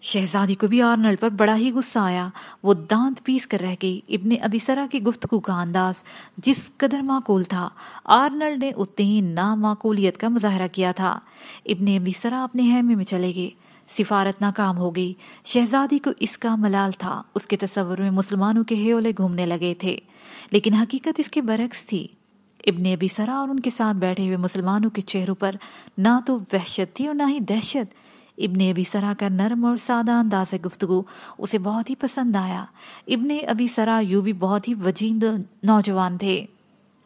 شہزادی کو بھی آرنلڈ پر بڑا ہی غصہ آیا۔ وہ دانت پیس کر رہ گئی۔ ابن ابی سرا کی گفتگو کا انداز جس قدر معقول تھا، آرنلڈ نے اتنی ہی نامعقولیت کا مظاہرہ کیا تھا۔ ابن ابی سرا اپنے خیمے میں چلے گئے۔ سفارت ناکام ہو گئی۔ شہزادی کو اس کا ملال تھا۔ اس کے تصور میں مسلمانوں کے ہیولے گھومنے لگے تھے، لیکن حقیقت اس کے برعکس تھی۔ ابن ابی سرا اور ان کے ساتھ بیٹھے ہوئے مسلمانوں کے چہروں پر نہ تو وحشت تھی اور نہ ہی دہشت۔ ابن ابی سرا کا نرم اور سادہ انداز گفتگو اسے بہت ہی پسند آیا۔ ابن ابی سرا یوں بھی بہت ہی وجید نوجوان تھے۔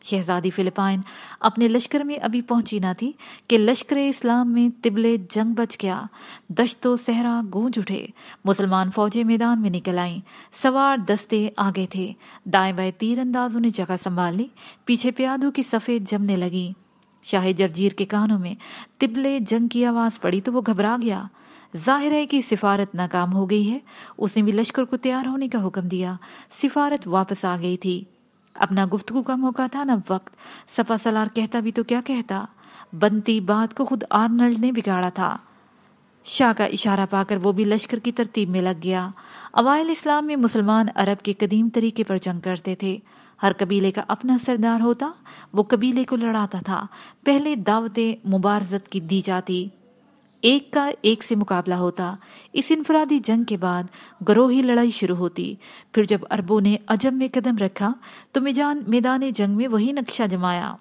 شہزادی فلپائن اپنے لشکر میں ابھی پہنچی نہ تھی کہ لشکر اسلام میں طبل جنگ بج گیا۔ دشت و صحرا گونج اٹھے۔ مسلمان فوجیں میدان میں نکل آئیں۔ سوار دستے آگے تھے۔ دائیں بائیں تیر اندازوں نے جگہ سنبھال لی۔ پیچھے پیادوں کی صفیں جمنے لگیں۔ شاہ جرجیر کے کانوں میں طبل جنگ کی آواز پڑی تو وہ گھبرا گیا۔ ظاہر ہے کہ سفارت ناکام ہو گئی ہے۔ اس نے بھی لشکر کو تیار ہونے کا حکم دیا۔ سفارت واپس آ گئی تھی۔ اپنا گفتگو کا موقع تھا نہ وقت۔ سپہ سالار کہتا بھی تو کیا کہتا، بنتی بات کو خود آرنلڈ نے بگاڑا تھا۔ شاہ کا اشارہ پا کر وہ بھی لشکر کی ترتیب میں لگ گیا۔ اوائل اسلام میں مسلمان عرب کے قدیم طریقے پر جنگ کرتے تھے۔ ہر قبیلے کا اپنا سردار ہوتا، وہ قبیلے کو لڑاتا تھا۔ پہلے دعوت مبارزت کی دی جاتی، ایک کا ایک سے مقابلہ ہوتا۔ اس انفرادی جنگ کے بعد گروہی لڑائی شروع ہوتی۔ پھر جب عربوں نے عجم میں قدم رکھا تو میدان جنگ میں وہی نقشہ جمایا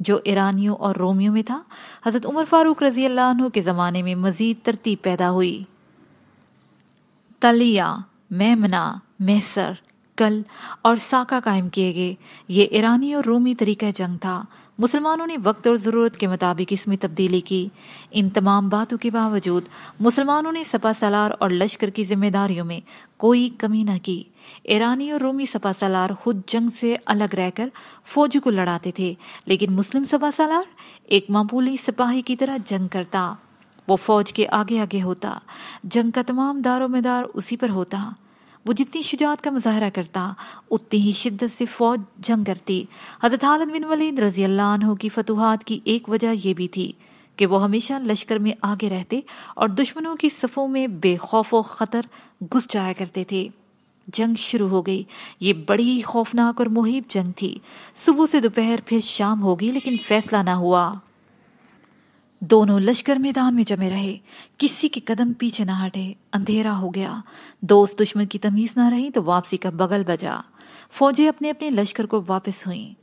جو ایرانیوں اور رومیوں میں تھا۔ حضرت عمر فاروق رضی اللہ عنہ کے زمانے میں مزید ترتیب پیدا ہوئی۔ تلیہ، میمنہ، محصر، کل اور ساکا قائم کیے گئے۔ یہ ایرانی اور رومی طریقہ جنگ تھا۔ مسلمانوں نے وقت اور ضرورت کے مطابق اس میں تبدیلی کی۔ ان تمام باتوں کے باوجود مسلمانوں نے سپہ سالار اور لشکر کی ذمہ داریوں میں کوئی کمی نہ کی۔ ایرانی اور رومی سپہ سالار خود جنگ سے الگ رہ کر فوجوں کو لڑاتے تھے، لیکن مسلم سپہ سالار ایک معمولی سپاہی کی طرح جنگ کرتا۔ وہ فوج کے آگے آگے ہوتا۔ جنگ کا تمام دار و مدار اسی پر ہوتا۔ وہ جتنی شجاعت کا مظاہرہ کرتا، اتنی ہی شدت سے فوج جنگ کرتی۔ حضرت خالد بن ولید رضی اللہ عنہ کی فتوحات کی ایک وجہ یہ بھی تھی کہ وہ ہمیشہ لشکر میں آگے رہتے اور دشمنوں کی صفوں میں بے خوف و خطر گھس جایا کرتے تھے۔ جنگ شروع ہو گئی۔ یہ بڑی ہی خوفناک اور مہیب جنگ تھی۔ صبح سے دوپہر پھر شام ہوگی، لیکن فیصلہ نہ ہوا۔ دونوں لشکر میدان میں جمے رہے، کسی کے قدم پیچھے نہ ہٹے۔ اندھیرا ہو گیا، دوست دشمن کی تمیز نہ رہی تو واپسی کا بغل بجا۔ فوجیں اپنے اپنے لشکر کو واپس ہوئیں۔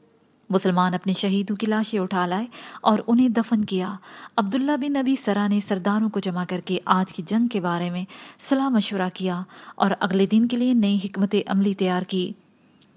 مسلمان اپنے شہیدوں کی لاشیں اٹھا لائے اور انہیں دفن کیا۔ عبداللہ بن ابی سرا نے سرداروں کو جمع کر کے آج کی جنگ کے بارے میں صلاح مشورہ کیا اور اگلے دن کے لیے نئی حکمت عملی تیار کی۔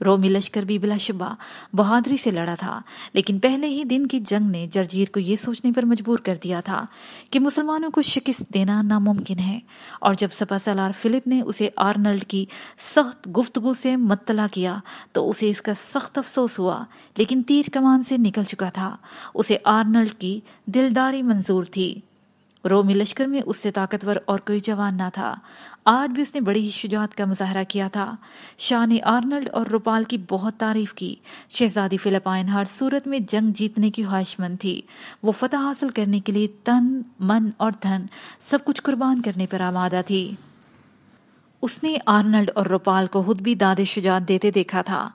رومی لشکر بھی بلا شبہ بہادری سے لڑا تھا، لیکن پہلے ہی دن کی جنگ نے جرجیر کو یہ سوچنے پر مجبور کر دیا تھا کہ مسلمانوں کو شکست دینا ناممکن ہے، اور جب سپہ سالار فلپ نے اسے آرنلڈ کی سخت گفتگو سے مطلع کیا تو اسے اس کا سخت افسوس ہوا، لیکن تیر کمان سے نکل چکا تھا۔ اسے آرنلڈ کی دلداری منظور تھی۔ رومی لشکر میں اس سے طاقتور اور کوئی جوان نہ تھا۔ آج بھی اس نے بڑی ہی شجاعت کا مظاہرہ کیا تھا۔ شاہ نے آرنلڈ اور روپال کی بہت تعریف کی۔ شہزادی فلپائن ہر صورت میں جنگ جیتنے کی خواہش مند تھی۔ وہ فتح حاصل کرنے کے لیے تن، من اور دھن سب کچھ قربان کرنے پر آمادہ تھی۔ اس نے آرنلڈ اور روپال کو خود بھی داد شجاعت دیتے دیکھا تھا۔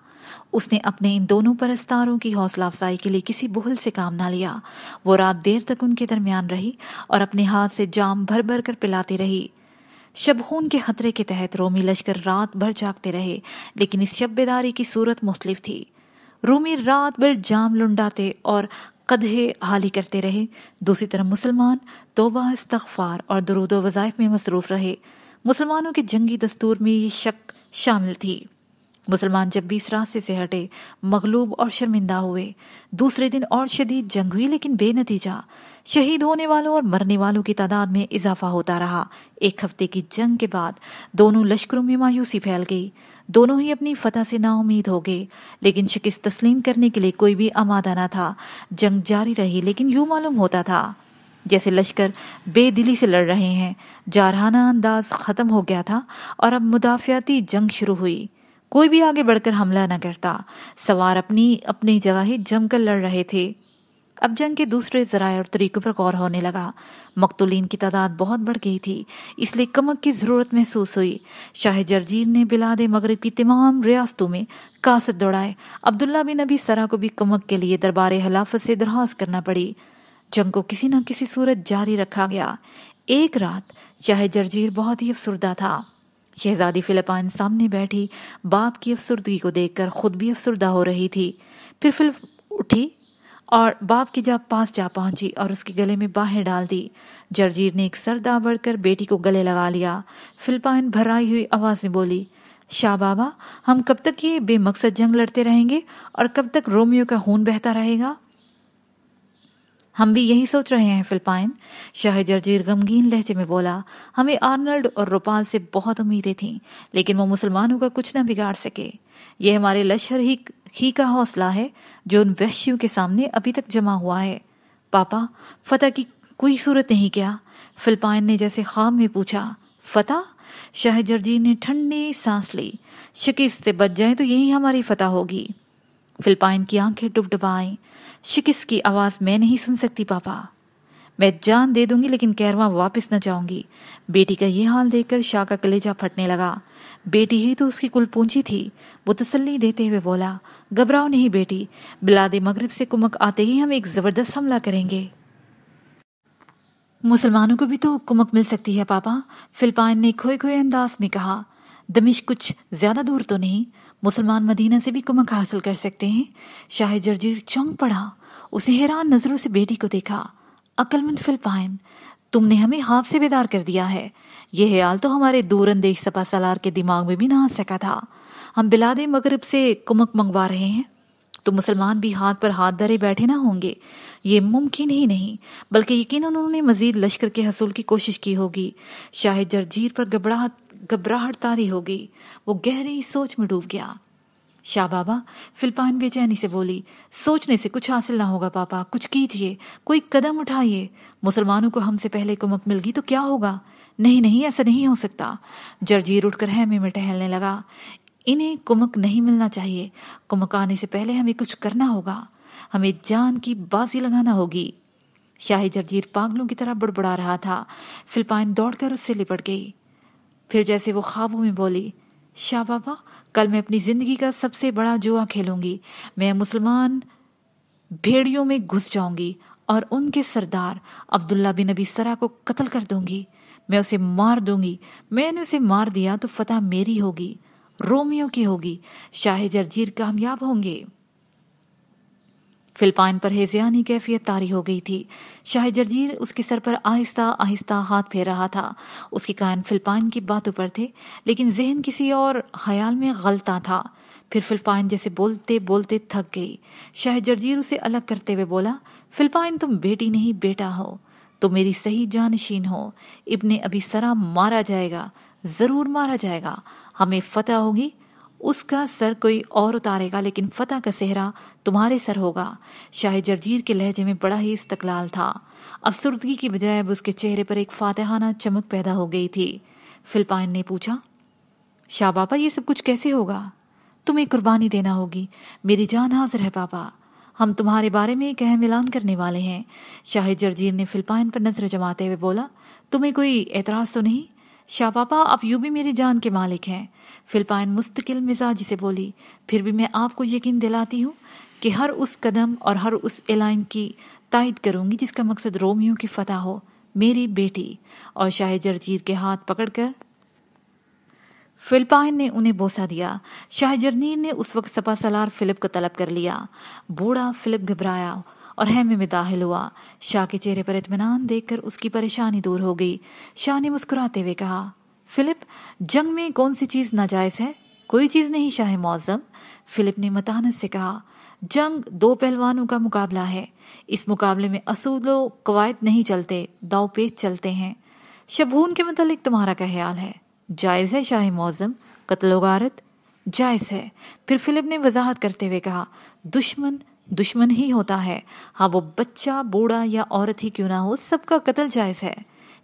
اس نے اپنے ان دونوں پرستاروں کی حوصلہ افزائی کے لیے کسی بخل سے کام نہ لیا۔ وہ رات دیر تک ان کے درمیان رہی اور اپنے ہاتھ سے جام بھر بھر کر پلاتی رہی۔ شب خون کے خطرے کے تحت رومی لشکر رات بھر جاگتے رہے، لیکن اس شب بیداری کی صورت مختلف تھی۔ رومی رات بھر جام لنڈاتے اور قدحے حالی کرتے رہے، دوسری طرف مسلمان توبہ، استغفار اور درود و وظائف میں مصروف رہے۔ مسلمانوں کے جنگی دستور میں یہ شک شامل تھی۔ مسلمان جب بھی اس راستے سے ہٹے مغلوب اور شرمندہ ہوئے۔ دوسرے دن اور شدید جنگ ہوئی، لیکن بے نتیجہ۔ شہید ہونے والوں اور مرنے والوں کی تعداد میں اضافہ ہوتا رہا۔ ایک ہفتے کی جنگ کے بعد دونوں لشکروں میں مایوسی پھیل گئی۔ دونوں ہی اپنی فتح سے نا امید ہو گئے، لیکن شکست تسلیم کرنے کے لیے کوئی بھی آمادہ نہ تھا۔ جنگ جاری رہی، لیکن یوں معلوم ہوتا تھا جیسے لشکر بے دلی سے لڑ رہے ہیں۔ جارحانہ انداز ختم ہو گیا تھا اور اب مدافعتی جنگ شروع ہوئی۔ کوئی بھی آگے بڑھ کر حملہ نہ کرتا۔ سوار اپنی اپنی جگہ ہی جم کر لڑ رہے تھے۔ اب جنگ کے دوسرے ذرائع اور طریقوں پر غور ہونے لگا۔ مقتولین کی تعداد بہت بڑھ گئی تھی، اس لیے کمک کی ضرورت محسوس ہوئی۔ شاہ جرجیر نے بلاد مغرب کی تمام ریاستوں میں قاصد دوڑائے۔ عبداللہ بن ابی سرا کو بھی کمک کے لیے دربار خلافت سے درخواست کرنا پڑی۔ جنگ کو کسی نہ کسی صورت جاری رکھا گیا۔ ایک رات شاہ جرجیر بہت ہی افسردہ تھا۔ شہزادی فلپائن سامنے بیٹھی باپ کی افسردگی کو دیکھ کر خود بھی افسردہ ہو رہی تھی۔ پھر فلپ اٹھی اور باپ کے پاس جا پہنچی اور اس کے گلے میں باہیں ڈال دی۔ جرجیر نے ایک سر دابڑ کر بیٹی کو گلے لگا لیا۔ فلپائن بھرائی ہوئی آواز میں بولی، شاہ بابا، ہم کب تک یہ بے مقصد جنگ لڑتے رہیں گے اور کب تک رومیو کا خون بہتا رہے گا؟ ہم بھی یہی سوچ رہے ہیں فلپائن، شاہ جرجیر غمگین لہجے میں بولا۔ ہمیں آرنلڈ اور روپال سے بہت امیدیں تھیں، لیکن وہ مسلمانوں کا کچھ نہ بگاڑ سکے۔ یہ ہمارے لشکر ہی کا حوصلہ ہے جو ان وحشیوں کے سامنے ابھی تک جمع ہوا ہے۔ پاپا، فتح کی کوئی صورت نہیں کیا؟ فلپائن نے جیسے خواب میں پوچھا۔ فتح؟ شاہ جرجیر نے ٹھنڈی سانس لی۔ شکست سے بچ جائیں تو یہی ہماری فتح ہوگی۔ فلپائن کی آنکھیں ڈبڈبا آئیں۔ شکست کی آواز میں نہیں سن سکتی پاپا۔ میں جان دے دوں گی لیکن کیرواں واپس نہ جاؤں گی۔ بیٹی کا یہ حال دیکھ کر شاہ کا کلیجہ پھٹنے لگا۔ بیٹی ہی تو اس کی کل پونجی تھی۔ وہ تسلی دیتے ہوئے بولا، گھبراؤ نہیں بیٹی، بلاد مغرب سے کمک آتے ہی ہم ایک زبردست حملہ کریں گے۔ مسلمانوں کو بھی تو کمک مل سکتی ہے پاپا، فلپائن نے کھوئے کھوئے انداز میں کہا۔ دمشق کچھ زیادہ دور تو نہیں، مسلمان مدینہ سے بھی کمک حاصل کر سکتے ہیں۔ شاہ جرجیر چونک پڑا۔ اسے حیران نظروں سے بیٹی کو دیکھا۔ عقل مند فلپائن، تم نے ہمیں خواب سے بیدار کر دیا ہے۔ یہ خیال تو ہمارے دور اندیش سپہ سالار کے دماغ میں بھی نہ آ سکا تھا۔ ہم بلاد مغرب سے کمک منگوا رہے ہیں تو مسلمان بھی ہاتھ پر ہاتھ دھرے بیٹھے نہ ہوں گے۔ یہ ممکن ہی نہیں، بلکہ یقیناً انہوں نے مزید لشکر کے حصول کی کوشش کی ہوگی۔ شاہ جرجیر پر گھبراہٹ طاری ہو گئی۔ وہ گہری سوچ میں ڈوب گیا۔ شاہ بابا، فلپائن بے چینی سے بولی، سوچنے سے کچھ حاصل نہ ہوگا پاپا، کچھ کیجئے، کوئی قدم اٹھائیے۔ مسلمانوں کو ہم سے پہلے کمک مل گئی تو کیا ہوگا؟ نہیں نہیں، ایسا نہیں ہو سکتا۔ جرجیر اٹھ کر خیمے میں ٹہلنے لگا۔ انہیں کمک نہیں ملنا چاہیے۔ کمک آنے سے پہلے ہمیں کچھ کرنا ہوگا۔ ہمیں جان کی بازی لگانا ہوگی۔ شاہ جرجیر پاگلوں کی طرح بڑبڑا رہا تھا۔ فلپائن دوڑ کر اس سے لپٹ گئی۔ پھر جیسے وہ خوابوں میں بولی، شاہ بابا، کل میں اپنی زندگی کا سب سے بڑا جوا کھیلوں گی۔ میں مسلمان بھیڑیوں میں گھس جاؤں گی اور ان کے سردار عبداللہ بن ابی سرا کو قتل کر دوں گی۔ میں اسے مار دوں گی۔ میں نے اسے مار دیا تو فتح میری ہوگی، رومیوں کی ہوگی۔ شاہ جرجیر کامیاب ہوں گے۔ فلپائن پر ہیزیانی کیفیت طاری ہو گئی تھی۔ شاہ جرجیر اس کے سر پر آہستہ آہستہ ہاتھ پھیر رہا تھا۔ اس کے کان فلپائن کی باتوں پر تھے، لیکن ذہن کسی اور خیال میں غلطاں تھا۔ پھر فلپائن جیسے بولتے بولتے تھک گئی۔ شاہ جرجیر اسے الگ کرتے ہوئے بولا، فلپائن تم بیٹی نہیں بیٹا ہو، تو میری صحیح جانشین ہو۔ ابن ابی سرا مارا جائے گا، ضرور مارا جائے گا۔ ہمیں فتح ہوگی، اس کا سر کوئی اور اتارے گا، لیکن فتح کا صحرا تمہارے سر ہوگا۔ شاہ جرجیر کے لہجے میں بڑا ہی استقلال تھا۔ افسردگی کی بجائے اب اس کے چہرے پر ایک فاتحانہ چمک پیدا ہو گئی تھی۔ فلپائن نے پوچھا، شاہ باپا یہ سب کچھ کیسے ہوگا؟ تمہیں قربانی دینا ہوگی۔ میری جان حاضر ہے پاپا، ہم تمہارے بارے میں ایک اہم اعلان کرنے والے ہیں۔ شاہ جرجیر نے فلپائن پر نظر جماتے ہوئے بولا، تمہیں کوئی اعتراض تو نہیں؟ شاہ پاپا آپ یوں بھی میری جان کے مالک ہیں۔ فلپائن مستقل مزاجی سے بولی، پھر بھی میں آپ کو یقین دلاتی ہوں کہ ہر اس قدم اور ہر اس اعلان کی تائید کروں گی جس کا مقصد رومیو کی فتح ہو، میری بیٹی۔ اور شاہ جرجیر کے ہاتھ پکڑ کر فلپائن نے انہیں بوسہ دیا۔ شاہ جرجیر نے اس وقت سپہ سالار فلپ کو طلب کر لیا۔ بوڑھا فلپ گھبرایا اور خیمے میں داخل ہوا۔ شاہ کے چہرے پر اطمینان دیکھ کر اس کی پریشانی دور ہو گئی۔ شاہ نے مسکراتے ہوئے کہا، فلپ، جنگ میں کون سی چیز ناجائز ہے؟ کوئی چیز نہیں شاہ معظم۔ فلپ نے متانت سے کہا، جنگ دو پہلوانوں کا مقابلہ ہے، اس مقابلے میں اصول و قواعد نہیں چلتے، داؤ پیچ چلتے ہیں۔ شبہون کے متعلق تمہارا کیا خیال ہے؟ جائز ہے شاہ معظم، قتل و غارت جائز ہے۔ پھر فلپ نے وضاحت کرتے ہوئے کہا، دشمن دشمن ہی ہوتا ہے، ہاں وہ بچہ، بوڑھا یا عورت ہی کیوں نہ ہو، سب کا قتل جائز ہے۔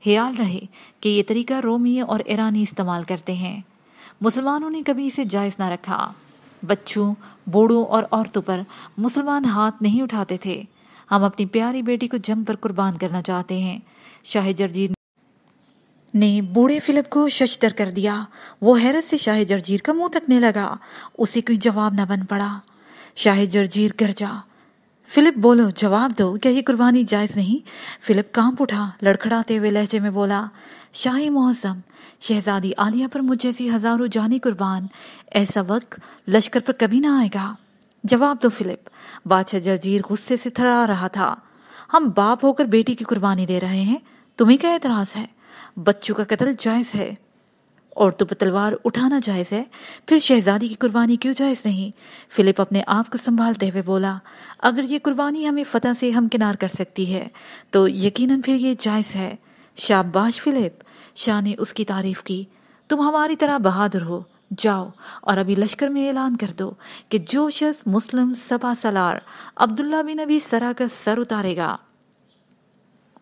خیال رہے کہ یہ طریقہ رومی اور ایرانی استعمال کرتے ہیں، مسلمانوں نے کبھی اسے جائز نہ رکھا۔ بچوں، بوڑھوں اور عورتوں پر مسلمان ہاتھ نہیں اٹھاتے تھے۔ ہم اپنی پیاری بیٹی کو جنگ پر قربان کرنا چاہتے ہیں۔ شاہ جرجیر نے بوڑھے فلپ کو ششدر کر دیا۔ وہ حیرت سے شاہ جرجیر کا منہ تکنے لگا۔ اسے کوئی جواب نہ بن پڑا۔ شاہ جرجیر گرجا، فلپ بولو، جواب دو، کیا یہ قربانی جائز نہیں؟ فلپ کانپ اٹھا، لڑکھڑاتے ہوئے لہجے میں بولا، شاہ معظم، شہزادی عالیہ پر مجھ جیسی ہزاروں جانی قربان، ایسا وقت لشکر پر کبھی نہ آئے گا۔ جواب دو فلپ۔ بادشاہ جرجیر غصے سے تھرا رہا تھا۔ ہم باپ ہو کر بیٹی کی قربانی دے رہے ہیں، تمہیں کیا اعتراض ہے؟ بچوں کا قتل جائز ہے، عورتوں پر تلوار اٹھانا جائز ہے، پھر شہزادی کی قربانی کیوں جائز نہیں؟ فلپ اپنے آپ کو سنبھالتے ہوئے بولا، اگر یہ قربانی ہمیں فتح سے ہمکنار کر سکتی ہے تو یقیناً پھر یہ جائز ہے۔ شاباش فلپ، شاہ نے اس کی تعریف کی، تم ہماری طرح بہادر ہو۔ جاؤ اور ابھی لشکر میں اعلان کر دو کہ جو شخص مسلم سپہ سالار عبداللہ بن ابی سرا کا سر اتارے گا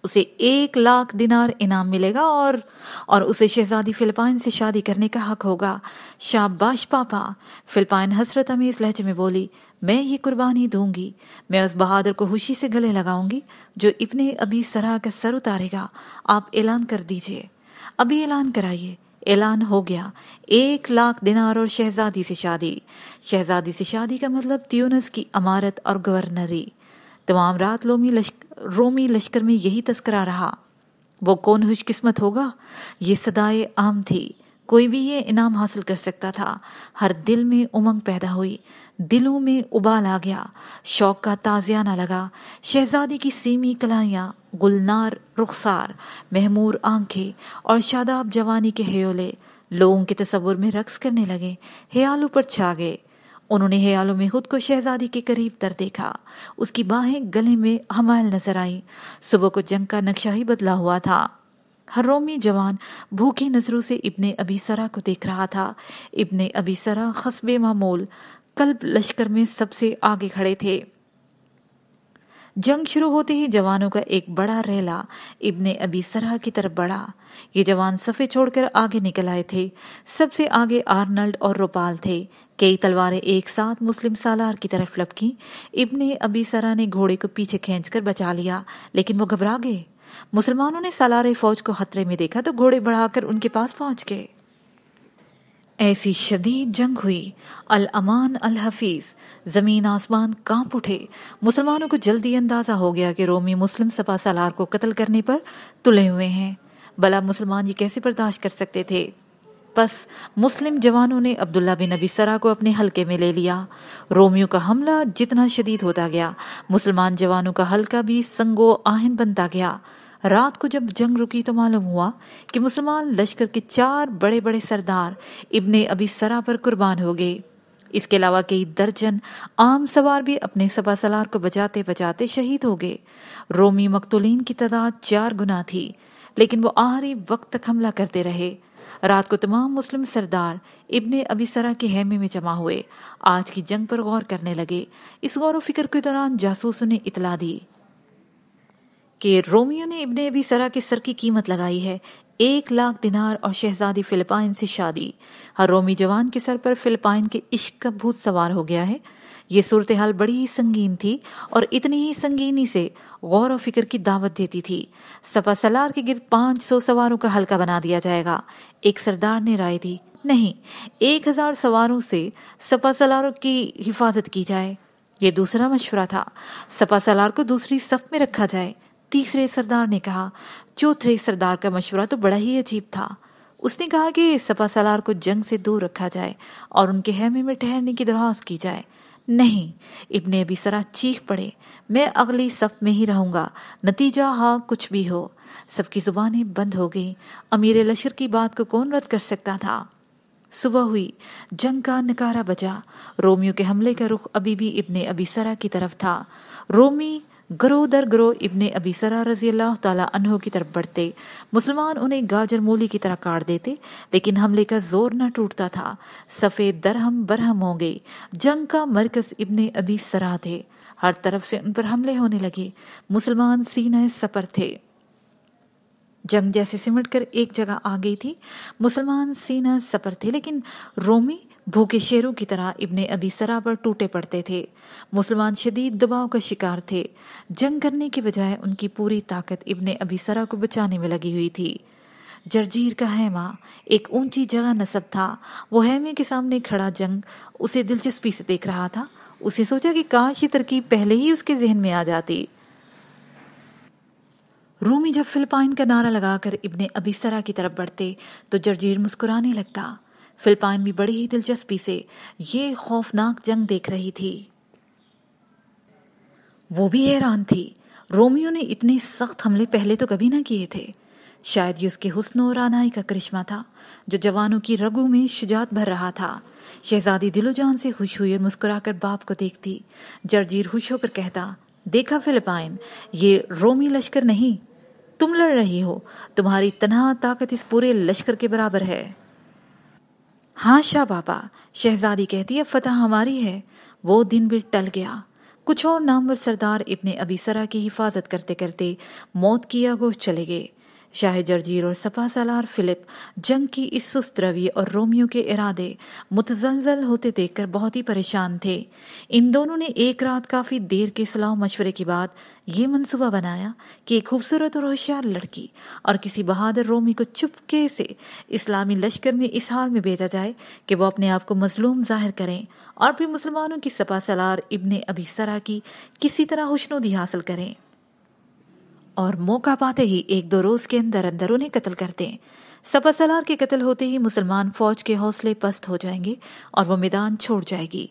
اسے 1,00,000 دینار انعام ملے گا اور اسے شہزادی فلپائن سے شادی کرنے کا حق ہوگا۔ شاباش پاپا، فلپائن حسرت امیز لہجے میں بولی، میں یہ قربانی دوں گی، میں اس بہادر کو خوشی سے گلے لگاؤں گی جو ابن ابی سرا کا سر اتارے گا۔ آپ اعلان کر دیجئے، ابھی اعلان کرائیے۔ اعلان ہو گیا، 1,00,000 دینار اور شہزادی سے شادی۔ شہزادی سے شادی کا مطلب تیونس کی امارت اور گورنری۔ تمام رات رومی لشکر میں یہی تذکرہ رہا، وہ کون خوش قسمت ہوگا؟ یہ صدائے عام تھی، کوئی بھی یہ انعام حاصل کر سکتا تھا۔ ہر دل میں امنگ پیدا ہوئی، دلوں میں ابال آ گیا، شوق کا تازیانہ لگا۔ شہزادی کی سیمی کلائیاں، گلنار رخسار، مہمور آنکھیں اور شاداب جوانی کے ہیولے لوگوں کے تصور میں رقص کرنے لگے، خیالوں پر چھا گئے۔ انہوں نے خیالوں میں خود کو شہزادی کے قریب تر دیکھا، اس کی باہیں گلے میں حمائل نظر آئیں۔ صبح کو جنگ کا نقشہ ہی بدلا ہوا تھا۔ ہر رومی جوان بھوکی نظروں سے ابن ابی سرا کو دیکھ رہا تھا۔ ابن ابی سرا حسب معمول قلب لشکر میں سب سے آگے کھڑے تھے۔ جنگ شروع ہوتے ہی جوانوں کا ایک بڑا ریلا ابن ابی سرا کی طرف بڑھا۔ یہ جوان صفے چھوڑ کر آگے نکل آئے تھے۔ سب سے آگے آرنلڈ اور روپال تھے۔ کئی تلواریں ایک ساتھ مسلم سالار کی طرف لپکیں۔ ابن ابی سرا نے گھوڑے کو پیچھے کھینچ کر بچا لیا، لیکن وہ گھبرا گئے۔ مسلمانوں نے سالار فوج کو خطرے میں دیکھا تو گھوڑے بڑھا کر ان کے پاس پہنچ گئے۔ ایسی شدید جنگ ہوئی، الامان الحفیظ، زمین آسمان کانپ اٹھے۔ مسلمانوں کو جلدی اندازہ ہو گیا کہ رومی مسلم سپہ سالار کو قتل کرنے پر تلے ہوئے ہیں۔ بھلا مسلمان یہ کیسے برداشت کر سکتے تھے؟ بس مسلم جوانوں نے عبداللہ بن ابی سرا کو اپنے حلقے میں لے لیا۔ رومیوں کا حملہ جتنا شدید ہوتا گیا، مسلمان جوانوں کا حلقہ بھی سنگو آہن بنتا گیا۔ رات کو جب جنگ رکی تو معلوم ہوا کہ مسلمان لشکر کے 4 بڑے بڑے سردار ابن ابی سرا پر قربان ہو گئے۔ اس کے علاوہ کئی درجن عام سوار بھی اپنے سپہ سالار کو بچاتے بچاتے شہید ہو گئے۔ رومی مقتولین کی تعداد 4 گنا تھی، لیکن وہ آخری وقت تک حملہ کرتے رہے۔ رات کو تمام مسلم سردار ابن ابی سرا کے خیمے میں جمع ہوئے، آج کی جنگ پر غور کرنے لگے۔ اس غور و فکر کے دوران جاسوسوں نے اطلاع دی کہ رومیوں نے ابن ابی سرا کے سر کی قیمت لگائی ہے، 1,00,000 دینار اور شہزادی فلپائن سے شادی۔ ہر رومی جوان کے سر پر فلپائن کے عشق کا بھوت سوار ہو گیا ہے۔ یہ صورتحال بڑی ہی سنگین تھی اور اتنی ہی سنگینی سے غور و فکر کی دعوت دیتی تھی۔ سپہ سالار کے گرد 500 سواروں کا حلقہ بنا دیا جائے گا۔ ایک سردار نے رائے دی، نہیں، 1000 سواروں سے سپہ سالاروں کی حفاظت کی جائے۔ یہ دوسرا مشورہ تھا، سپہ سالار کو دوسری صف میں رکھا جائے۔ تیسرے سردار نے کہا۔ چوتھے سردار کا مشورہ تو بڑا ہی عجیب تھا۔ اس نے کہا کہ سپہ سالار کو جنگ سے دور رکھا جائے اور ان کے خیمے میں ٹھہرنے کی درخواست کی جائے۔ نہیں، ابن ابی سرا چیخ پڑے، میں اگلی صف میں ہی رہوں گا، نتیجہ ہاں کچھ بھی ہو۔ سب کی زبانیں بند ہو گئیں۔ امیر لشکر کی بات کو کون رد کر سکتا تھا؟ صبح ہوئی، جنگ کا نکارہ بجا۔ رومیوں کے حملے کا رخ ابھی بھی ابن ابی سرا کی طرف تھا۔ رومی گروہ در گروہ ابن ابی سرا رضی اللہ تعالیٰ عنہ کی طرف بڑھتے۔ مسلمان انہیں گاجر مولی کی طرح کاٹ دیتے، لیکن حملے کا زور نہ ٹوٹتا تھا۔ صفے درہم برہم ہو گئی۔ جنگ کا مرکز ابن ابی سرا تھے۔ ہر طرف سے ان پر حملے ہونے لگے۔ مسلمان سینہ سپر تھے۔ جنگ جیسے سمٹ کر ایک جگہ آ گئی تھی۔ مسلمان سینہ سپر تھے، لیکن رومی بھوکے شیروں کی طرح ابن ابی سرا پر ٹوٹے پڑتے تھے۔ مسلمان شدید دباؤ کا شکار تھے۔ جنگ کرنے کے بجائے ان کی پوری طاقت ابن ابی سرا کو بچانے میں لگی ہوئی تھی۔ جرجیر کا خیمہ ایک اونچی جگہ نصب تھا۔ وہ خیمے کے سامنے کھڑا جنگ اسے دلچسپی سے دیکھ رہا تھا۔ اسے سوچا کہ کاش یہ ترکیب پہلے ہی اس کے ذہن میں آ جاتی۔ رومی جب فلپائن کا نعرہ لگا کر ابن ابی سرا کی طرف بڑھتے تو جرجیر مسکرانے لگتا۔ فلپائن بھی بڑی ہی دلچسپی سے یہ خوفناک جنگ دیکھ رہی تھی۔ وہ بھی حیران تھی۔ رومیوں نے اتنے سخت حملے پہلے تو کبھی نہ کیے تھے۔ شاید یہ اس کے حسن و رعنائی کا کرشمہ تھا جو جوانوں کی رگوں میں شجاعت بھر رہا تھا۔ شہزادی دل و جان سے خوش ہوئی اور مسکرا کر باپ کو دیکھتی۔ جرجیر خوش ہو کر کہتا، دیکھا فلپائن، یہ رومی لشکر نہیں، تم لڑ رہی ہو، تمہاری تنہا طاقت اس پورے لشکر کے برابر ہے۔ ہاں شاہ بابا، شہزادی کہتی اب فتح ہماری ہے۔ وہ دن بھی ٹل گیا۔ کچھ اور نامور سردار ابن ابی سرا کی حفاظت کرتے کرتے موت کی آگوش چلے گئے۔ شاہ جرجیر اور سپہ سالار فلپ جنگ کی اس سست روی اور رومیوں کے ارادے متزلزل ہوتے دیکھ کر بہت ہی پریشان تھے۔ ان دونوں نے ایک رات کافی دیر کے صلاح مشورے کے بعد یہ منصوبہ بنایا کہ ایک خوبصورت اور ہوشیار لڑکی اور کسی بہادر رومی کو چپکے سے اسلامی لشکر میں اس حال میں بھیجا جائے کہ وہ اپنے آپ کو مظلوم ظاہر کریں اور پھر مسلمانوں کی سپہ سالار ابن ابی سرا کی کسی طرح خوشنودی حاصل کریں اور موقع پاتے ہی 1-2 روز کے اندر اندر انہیں قتل کر دیں۔ سپہ سالار کے قتل ہوتے ہی مسلمان فوج کے حوصلے پست ہو جائیں گے اور وہ میدان چھوڑ جائے گی۔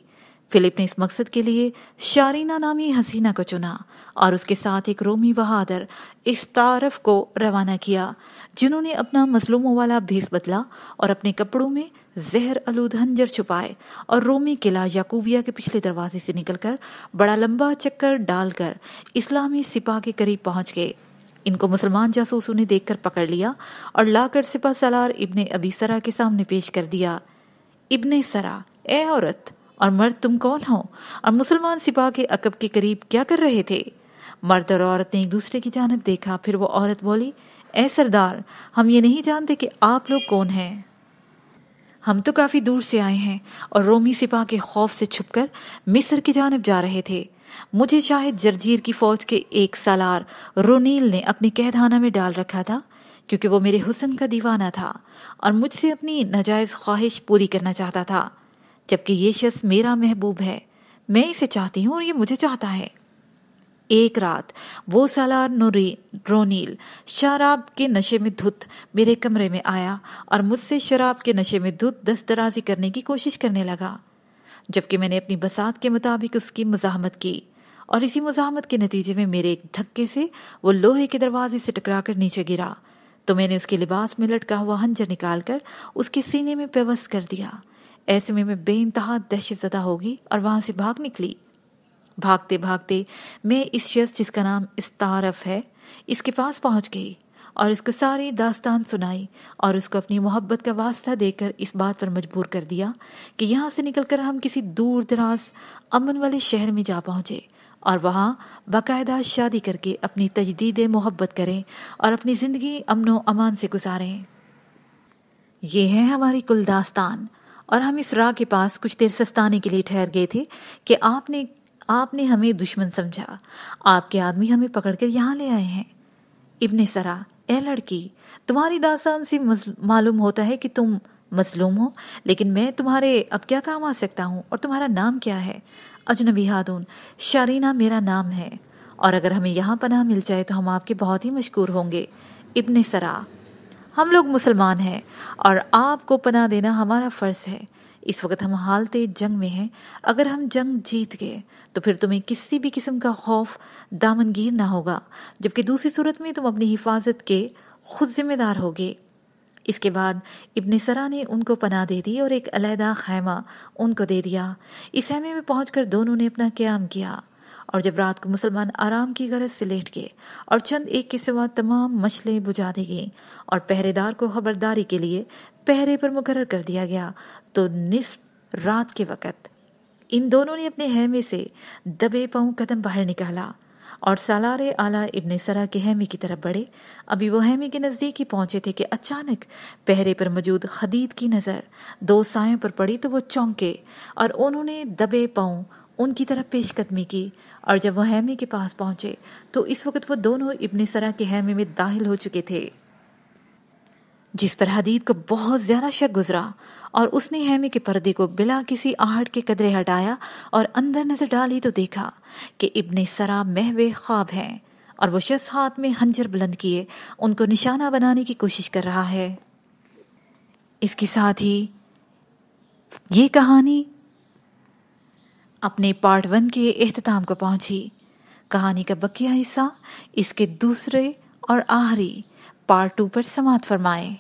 فلپ نے اس مقصد کے لیے شارینہ نامی حسینہ کو چنا اور اس کے ساتھ ایک رومی بہادر استعارف کو روانہ کیا، جنہوں نے اپنا مظلوموں والا بھیس بدلا اور اپنے کپڑوں میں زہر آلود خنجر چھپائے اور رومی قلعہ یعقوبیہ کے پچھلے دروازے سے نکل کر بڑا لمبا چکر ڈال کر اسلامی سپاہ کے قریب پہنچ گئے۔ ان کو مسلمان جاسوسوں نے دیکھ کر پکڑ لیا اور لا کر سپہ سالار ابن ابی سرا کے سامنے پیش کر دیا۔ ابن سرا، اے عورت اور مرد، تم کون ہو اور مسلمان سپاہ کے عقب کے قریب کیا کر رہے تھے؟ مرد اور عورت نے ایک دوسرے کی جانب دیکھا، پھر وہ عورت بولی، اے سردار، ہم یہ نہیں جانتے کہ آپ لوگ کون ہیں۔ ہم تو کافی دور سے آئے ہیں اور رومی سپاہ کے خوف سے چھپ کر مصر کی جانب جا رہے تھے۔ مجھے شاہ جرجیر کی فوج کے ایک سالار رونیل نے اپنے قید خانہ میں ڈال رکھا تھا کیونکہ وہ میرے حسن کا دیوانہ تھا اور مجھ سے اپنی ناجائز خواہش پوری کرنا چاہتا تھا، جبکہ یہ شخص میرا محبوب ہے، میں اسے چاہتی ہوں اور یہ مجھے چاہتا ہے۔ ایک رات وہ سالار رونیل شراب کے نشے میں دھت میرے کمرے میں آیا اور مجھ سے شراب کے نشے میں دھت دست درازی کرنے کی کوشش کرنے لگا، جبکہ میں نے اپنی بساط کے مطابق اس کی مزاحمت کی، اور اسی مزاحمت کے نتیجے میں میرے ایک دھکے سے وہ لوہے کے دروازے سے ٹکرا کر نیچے گرا تو میں نے اس کے لباس میں لٹکا ہوا خنجر نکال کر اس کے سینے میں پیوست کر دیا۔ ایسے میں بے انتہا دہشت زدہ ہوگی اور وہاں سے بھاگ نکلی۔ بھاگتے بھاگتے میں اس شخص جس کا نام استعارف ہے اس کے پاس پہنچ گئی اور اس کو ساری داستان سنائی اور اس کو اپنی محبت کا واسطہ دے کر اس بات پر مجبور کر دیا کہ یہاں سے نکل کر ہم کسی دور دراز امن والے شہر میں جا پہنچے اور وہاں باقاعدہ شادی کر کے اپنی تجدید محبت کریں اور اپنی زندگی امن و امان سے گزاریں۔ یہ ہے ہماری کل داستان، اور ہم اس راہ کے پاس کچھ دیر سستانے کے لیے ٹھہر گئے تھے کہ آپ نے ہمیں دشمن سمجھا، آپ کے آدمی ہمیں پکڑ کر یہاں لے آئے ہیں۔ ابن سرا، اے لڑکی، تمہاری داستان سے معلوم ہوتا ہے کہ تم مظلوم ہو، لیکن میں تمہارے اب کیا کام آ سکتا ہوں، اور تمہارا نام کیا ہے؟ اجنبی خاتون، شارینہ میرا نام ہے، اور اگر ہمیں یہاں پناہ مل جائے تو ہم آپ کے بہت ہی مشکور ہوں گے۔ ابن سرا، ہم لوگ مسلمان ہیں اور آپ کو پناہ دینا ہمارا فرض ہے۔ اس وقت ہم حالت جنگ میں ہیں، اگر ہم جنگ جیت گئے تو پھر تمہیں کسی بھی قسم کا خوف دامنگیر نہ ہوگا، جبکہ دوسری صورت میں تم اپنی حفاظت کے خود ذمہ دار ہوگے۔ اس کے بعد ابن سرا نے ان کو پناہ دے دی اور ایک علیحدہ خیمہ ان کو دے دیا۔ اس خیمے میں پہنچ کر دونوں نے اپنا قیام کیا، اور جب رات کو مسلمان آرام کی غرض سے لیٹ گئے اور چند ایک کے سوا تمام مشلیں بجھا دی گئیں اور پہرے دار کو خبرداری کے لیے پہرے پر مقرر کر دیا گیا، تو نصف رات کے وقت ان دونوں نے اپنے خیمے سے دبے پاؤں قدم باہر نکالا اور سالار اعلیٰ ابن سرا کے خیمے کی طرف بڑھے۔ ابھی وہ خیمے کے نزدیک ہی پہنچے تھے کہ اچانک پہرے پر موجود خدید کی نظر دو سایوں پر پڑی تو وہ چونکے اور انہوں نے دبے پاؤں ان کی طرف پیش قدمی کی، اور جب وہ خیمے کے پاس پہنچے تو اس وقت وہ دونوں ابن سرا کے خیمے میں داخل ہو چکے تھے، جس پر حدید کو بہت زیادہ شک گزرا، اور اس نے خیمے کے پردے کو بلا کسی آہٹ کے قدرے ہٹایا اور اندر نظر ڈالی تو دیکھا کہ ابن سرا محو خواب ہیں، اور وہ شخص ہاتھ میں خنجر بلند کیے ان کو نشانہ بنانے کی کوشش کر رہا ہے۔ اس کے ساتھ ہی یہ کہانی اپنے پارٹ 1 کے اختتام کو پہنچی۔ کہانی کا بقیہ حصہ اس کے دوسرے اور آخری پارٹ 2 پر سماعت فرمائیں۔